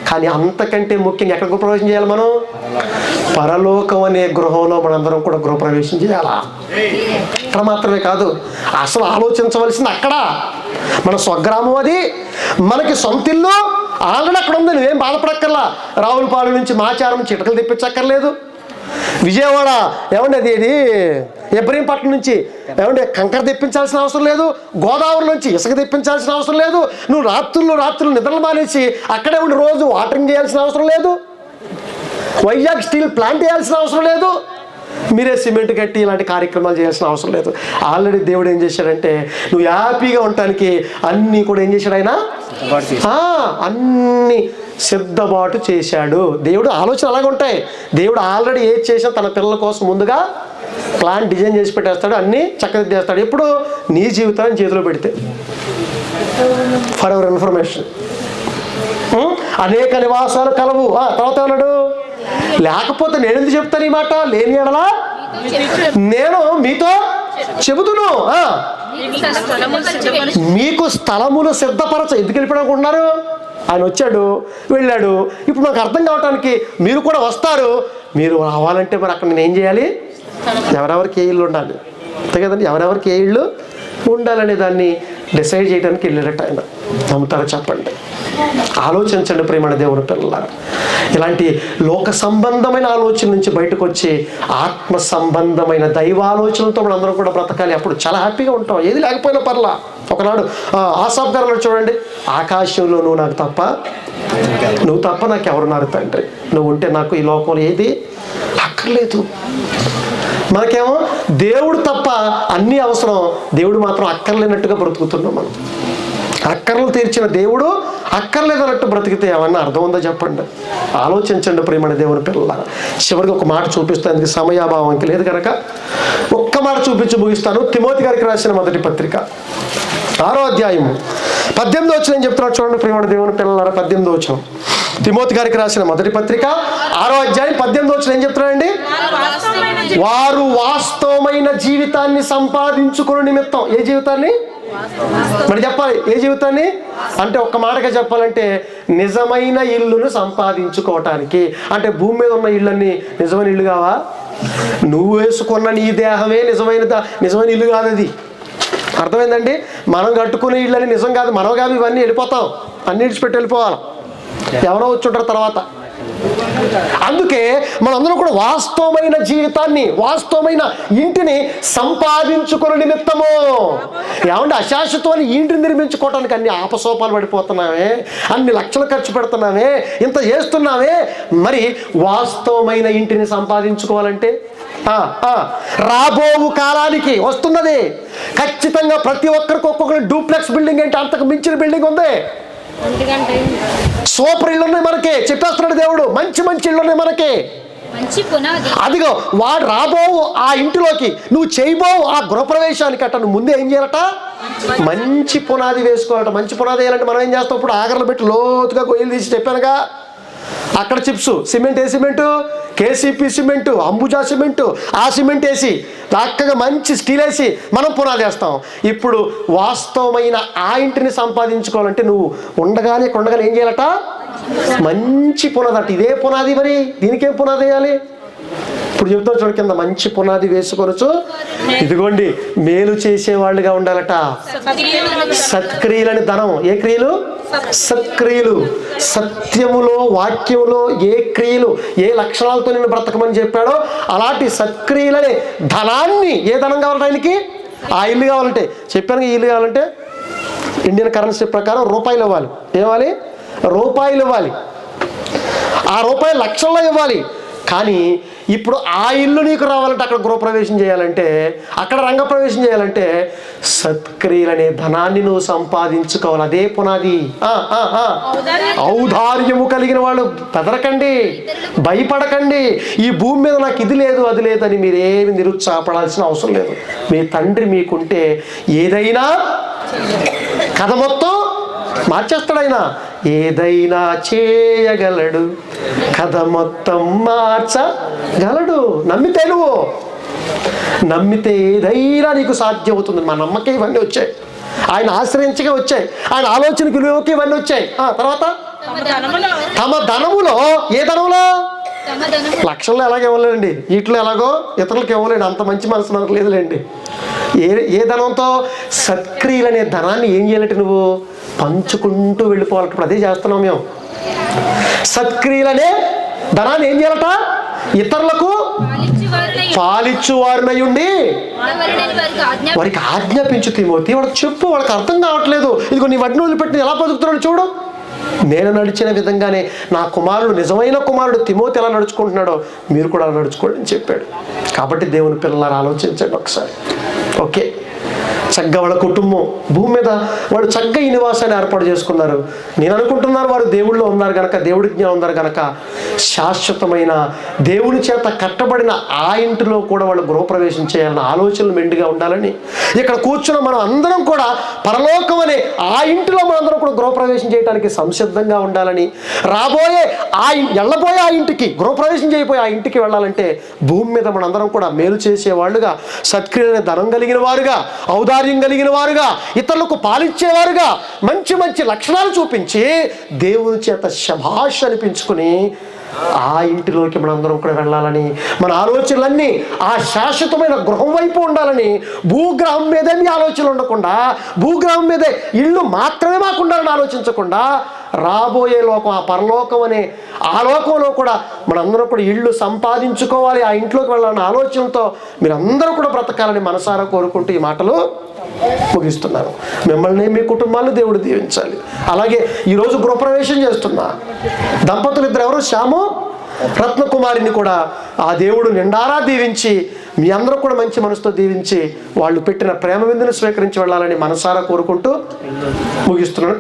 కానీ అంతకంటే ముఖ్యంగా ఎక్కడ గృహప్రవేశం చేయాలి మనం? పరలోకం అనే గృహంలో మనందరం కూడా గృహప్రవేశం చేయాలా. అక్కడ మాత్రమే కాదు, అసలు ఆలోచించవలసింది అక్కడ. మన స్వగ్రామం అది, మనకి సొంత ఇల్లు ఆల్రెడీ అక్కడ ఉంది. నువ్వేం బాధపడక్కర్లా. రావులపాలెం నుంచి మాచారం చిటకలు తెప్పించక్కర్లేదు. విజయవాడ ఏమండి అది ఇబ్రహీంపట్నం నుంచి ఏమంటే కంకర తెప్పించాల్సిన అవసరం లేదు. గోదావరి నుంచి ఇసుక తెప్పించాల్సిన అవసరం లేదు. నువ్వు రాత్రులు నిద్రలు మానేసి అక్కడే ఉండి రోజు వాటరింగ్ చేయాల్సిన అవసరం లేదు. వైజాగ్ స్టీల్ ప్లాంట్ వేయాల్సిన అవసరం లేదు. మీరే సిమెంట్ కట్టి ఇలాంటి కార్యక్రమాలు చేయాల్సిన అవసరం లేదు. ఆల్రెడీ దేవుడు ఏం చేశాడంటే నువ్వు హ్యాపీగా ఉండటానికి అన్నీ కూడా ఏం చేశాడు ఆయన? అన్నీ సిద్ధబాటు చేశాడు. దేవుడు ఆలోచన అలాగే ఉంటాయి. దేవుడు ఆల్రెడీ ఏది చేసినా తన పిల్లల కోసం ముందుగా ప్లాన్ డిజైన్ చేసి పెట్టేస్తాడు, అన్నీ చక్కదిద్దేస్తాడు. ఎప్పుడు? నీ జీవితాన్ని చేతిలో పెడితే. ఫర్ ఎవర్ ఇన్ఫర్మేషన్, అనేక నివాసాలు కలవు. తర్వాత ఏమన్నాడు? లేకపోతే నేను ఎందుకు చెప్తాను ఈ మాట? లేని ఎడలా నేను మీతో చెబుతును, మీకు స్థలములు సిద్ధపరచ. ఎందుకు వెళ్ళిపోయాలనుకుంటున్నారు? ఆయన వచ్చాడు, వెళ్ళాడు. ఇప్పుడు నాకు అర్థం కావటానికి మీరు కూడా వస్తారు. మీరు రావాలంటే మరి అక్కడ నేను ఏం చేయాలి? ఎవరెవరికి ఏ ఇల్లు ఉండాలి, అంతే కదండి. ఎవరెవరికి ఏ ఇల్లు ఉండాలనే దాన్ని డిసైడ్ చేయడానికి వెళ్ళాడట ఆయన. నమ్ముతారా చెప్పండి? ఆలోచించండి ప్రియమైన దేవుని పిల్లలారా. ఇలాంటి లోక సంబంధమైన ఆలోచన నుంచి బయటకు వచ్చి ఆత్మ సంబంధమైన దైవ ఆలోచనలతో మనం అందరం కూడా బ్రతకాలి. అప్పుడు చాలా హ్యాపీగా ఉంటాం, ఏది లేకపోయినా పర్లా. ఒకనాడు ఆసాఫ్ గారు చూడండి, ఆకాశంలో నువ్వు తప్ప నాకు ఎవరున్నారు తండ్రి, నువ్వు ఉంటే నాకు ఈ లోకంలో ఏది అక్కర్లేదు. మనకేమో దేవుడు తప్ప అన్నీ అవసరం, దేవుడు మాత్రం అక్కర్లేనట్టుగా బ్రతుకుతున్నాం మనం. అక్కర్లు తీర్చిన దేవుడు అక్కర్లేదన్నట్టు బ్రతికితే ఏమన్నా అర్థం ఉందో చెప్పండి. ఆలోచించండి ప్రియమైన దేవుని పిల్లలారా. చివరికి ఒక మాట చూపిస్తాను, ఎందుకు సమయాభావంకి లేదు కనుక ఒక్క మాట చూపించి ముగిస్తాను. తిమోతి గారికి రాసిన మొదటి పత్రిక 6వ అధ్యాయము 18వ వచనం చెప్తున్నాడు చూడండి ప్రియమైన దేవుని పిల్లలారా. 18వ వచనం, తిమోతి గారికి రాసిన మొదటి పత్రిక 6వ అధ్యాయం 18వ వచనం ఏం చెప్తున్నాడండి? వారు వాస్తవమైన జీవితాన్ని సంపాదించుకునే నిమిత్తం. ఏ జీవితాన్ని మరి చెప్పాలి? ఏ జీవితాన్ని అంటే ఒక్క మాటగా చెప్పాలంటే నిజమైన ఇల్లును సంపాదించుకోవటానికి. అంటే భూమి మీద ఉన్న ఇళ్ళన్నీ నిజమైన ఇల్లు కావా? నువ్వు వేసుకున్న నీ దేహమే నిజమైన ఇల్లు కాదు. అది అర్థమైందండి? మనం కట్టుకునే ఇళ్ళని నిజం కాదు, మనం కాదు. ఇవన్నీ వెళ్ళిపోతాం, అన్ని విడిచిపెట్టి వెళ్ళిపోవాలి, ఎవరో వచ్చి ఉంటారు తర్వాత. అందుకే మనందరం కూడా వాస్తవమైన జీవితాన్ని, వాస్తవమైన ఇంటిని సంపాదించుకునే నిమిత్తము. ఏమంటే అశాశ్వతమైన ఇంటిని నిర్మించుకోవటానికి అన్ని ఆపసోపాలు పడిపోతున్నామే, అన్ని లక్షలు ఖర్చు పెడుతున్నామే, ఇంత చేస్తున్నామే. మరి వాస్తవమైన ఇంటిని సంపాదించుకోవాలంటే రాబోవు కాలానికి వస్తున్నది ఖచ్చితంగా ప్రతి ఒక్కరికి ఒక్కొక్కరు డూప్లెక్స్ బిల్డింగ్ ఏంటి, అంతకు మించిన బిల్డింగ్ ఉంది. సూపర్ ఇళ్ళు ఉన్నాయి మనకి, చెప్పేస్తున్నాడు దేవుడు. మంచి ఇళ్ళు ఉన్నాయి మనకి. అదిగో వాడు రాబోవు ఆ ఇంటిలోకి, నువ్వు చేయబోవు ఆ గృహప్రవేశానికి అట్ట నువ్వు ముందే ఏం చేయాలట? మంచి పునాది వేసుకోవాలట. మంచి పునాది వేయాలంటే మనం ఏం చేస్తాం? ఇప్పుడు ఆగర్లు పెట్టి లోతుగా గొయ్యలు తీసి చెప్పానుగా, అక్కడ చిప్స్ సిమెంట్, ఏ cement? KCP cement, Ambuja cement, ఆ సిమెంట్ వేసి చక్కగా మంచి స్టీల్ వేసి మనం పునాది వేస్తాం. ఇప్పుడు వాస్తవమైన ఆ ఇంటిని సంపాదించుకోవాలంటే నువ్వు ఉండగానే ఏం చేయాలట? మంచి పునాది అట. ఇదే పునాది, మరి దీనికేం పునాది వేయాలి? ఇప్పుడు చెప్తాను చూడ, కింద మంచి పునాది వేసుకోవచ్చు. ఇదిగోండి, మేలు చేసేవాళ్ళుగా ఉండాలట. సత్క్రియలని ధనం. ఏ క్రియలు? సత్క్రియలు. సత్యములో, వాక్యములో ఏ క్రియలు, ఏ లక్షణాలతో నేను బ్రతకమని చెప్పాడో అలాంటి సత్క్రియలనే ధనాన్ని. ఏ ధనం కావాలంటే ఆయనకి? ఆ ఇల్లు కావాలంటే, చెప్పాను ఈ ఇల్లు కావాలంటే ఇండియన్ కరెన్సీ ప్రకారం రూపాయలు ఇవ్వాలి. ఏవాలి? రూపాయలు ఇవ్వాలి. ఆ రూపాయలు లక్షల్లో ఇవ్వాలి. కానీ ఇప్పుడు ఆ ఇల్లు నీకు రావాలంటే, అక్కడ గృహప్రవేశం చేయాలంటే, అక్కడ రంగప్రవేశం చేయాలంటే సత్క్రియలనే ధనాన్ని నువ్వు సంపాదించుకోవాలి. అదే పునాది. ఔదార్యము కలిగిన వాళ్ళు బెదరకండి, భయపడకండి. ఈ భూమి మీద నాకు ఇది లేదు అది లేదని మీరేమి నిరుత్సాహపడాల్సిన అవసరం లేదు. మీ తండ్రి మీకుంటే ఏదైనా కథ మొత్తం మార్చేస్తాడు ఆయన. ఏదైనా చేయగలడు, కథ మొత్తం మార్చగలడు. నమ్మితే ఏదైనా నీకు సాధ్యం అవుతుంది. మా నమ్మకం ఇవన్నీ వచ్చాయి, ఆయన ఆశ్రయించగా వచ్చాయి, ఆయన ఆలోచనకు విలువకి ఇవన్నీ వచ్చాయి. తర్వాత తమ ధనములో, ఏ ధనంలో? లక్షల్లో ఎలాగ ఇవ్వలేండి, వీటిలో ఎలాగో ఇతరులకు ఇవ్వలేండి, అంత మంచి మనసు మనకు లేదులేండి. ఏ ధనంతో? సత్క్రియలనే ధనాన్ని ఏం చేయాలంటే నువ్వు పంచుకుంటూ వెళ్ళిపోవాలి. ఇప్పుడు అదే చేస్తున్నాం మేము. సత్క్రియలనే ధనాన్ని ఏం చేయాలట? ఇతరులకు పాలిచ్చువారినై ఉండి వారికి ఆజ్ఞాపించు తిమోతి. వాడికి చెప్పు, వాళ్ళకి అర్థం కావట్లేదు. ఇదిగో నీ వడ్డీని వదిలిపెట్టి ఎలా బతుకుతున్నాడు చూడు. నేను నడిచిన విధంగానే నా కుమారుడు, నిజమైన కుమారుడు తిమోతి ఎలా నడుచుకుంటున్నాడో మీరు కూడా అలా నడుచుకోండి అని చెప్పాడు. కాబట్టి దేవుని పిల్లలారా ఆలోచించండి ఒకసారి. ఓకే, చక్కగా వాళ్ళ కుటుంబం భూమి మీద వాడు చక్కగా ఈ నివాసాన్ని ఏర్పాటు చేసుకున్నారు. నేను అనుకుంటున్నాను వారు దేవుళ్ళు ఉన్నారు కనుక, దేవుడి జ్ఞానం ఉన్నారు కనుక, శాశ్వతమైన దేవుని చేత కట్టబడిన ఆ ఇంటిలో కూడా వాళ్ళు గృహప్రవేశం చేయాలన్న ఆలోచనలు మెండుగా ఉండాలని, ఇక్కడ కూర్చున్న మనం అందరం కూడా పరలోకం అనే ఆ ఇంటిలో మనందరం కూడా గృహప్రవేశం చేయడానికి సంసిద్ధంగా ఉండాలని, వెళ్ళబోయే ఆ ఇంటికి, గృహప్రవేశం చేయబోయే ఆ ఇంటికి వెళ్ళాలంటే భూమి మీద మనందరం కూడా మేలు చేసేవాళ్ళుగా, సత్క్రియలని ధనం కలిగిన వారుగా, ఔదార్యం కలిగిన వారుగా, ఇతరులకు పాలించేవారుగా, మంచి మంచి లక్షణాలు చూపించి దేవుని చేత శభాష్ అనిపించుకుని ఆ ఇంటిలోకి మనందరం కూడా వెళ్ళాలని, మన ఆలోచనలన్నీ ఆ శాశ్వతమైన గృహం వైపు ఉండాలని, భూగ్రహం మీదే మీ ఆలోచనలు ఉండకుండా, భూగ్రహం మీదే ఇల్లు మాత్రమే మాకు ఉండాలని ఆలోచించకుండా, రాబోయే లోకం, ఆ పరలోకం అనే ఆ లోకంలో కూడా మనందరం కూడా ఇళ్ళు సంపాదించుకోవాలి, ఆ ఇంట్లోకి వెళ్ళాలన్న ఆలోచనతో మీరందరూ కూడా బ్రతకాలని మనసారా కోరుకుంటూ ఈ మాటలు ముగిస్తున్నాను. మిమ్మల్ని, మీ కుటుంబాలను దేవుడు దీవించాలి. అలాగే ఈరోజు గృహప్రవేశం చేస్తున్నా దంపతులు ఇద్దరు, ఎవరు? శ్యాము రత్నకుమారిని కూడా ఆ దేవుడు నిండారా దీవించి మీ అందరూ కూడా మంచి మనసుతో దీవించి వాళ్ళు పెట్టిన ప్రేమ విందును స్వీకరించి వెళ్ళాలని మనసారా కోరుకుంటూ ముగిస్తున్నాను.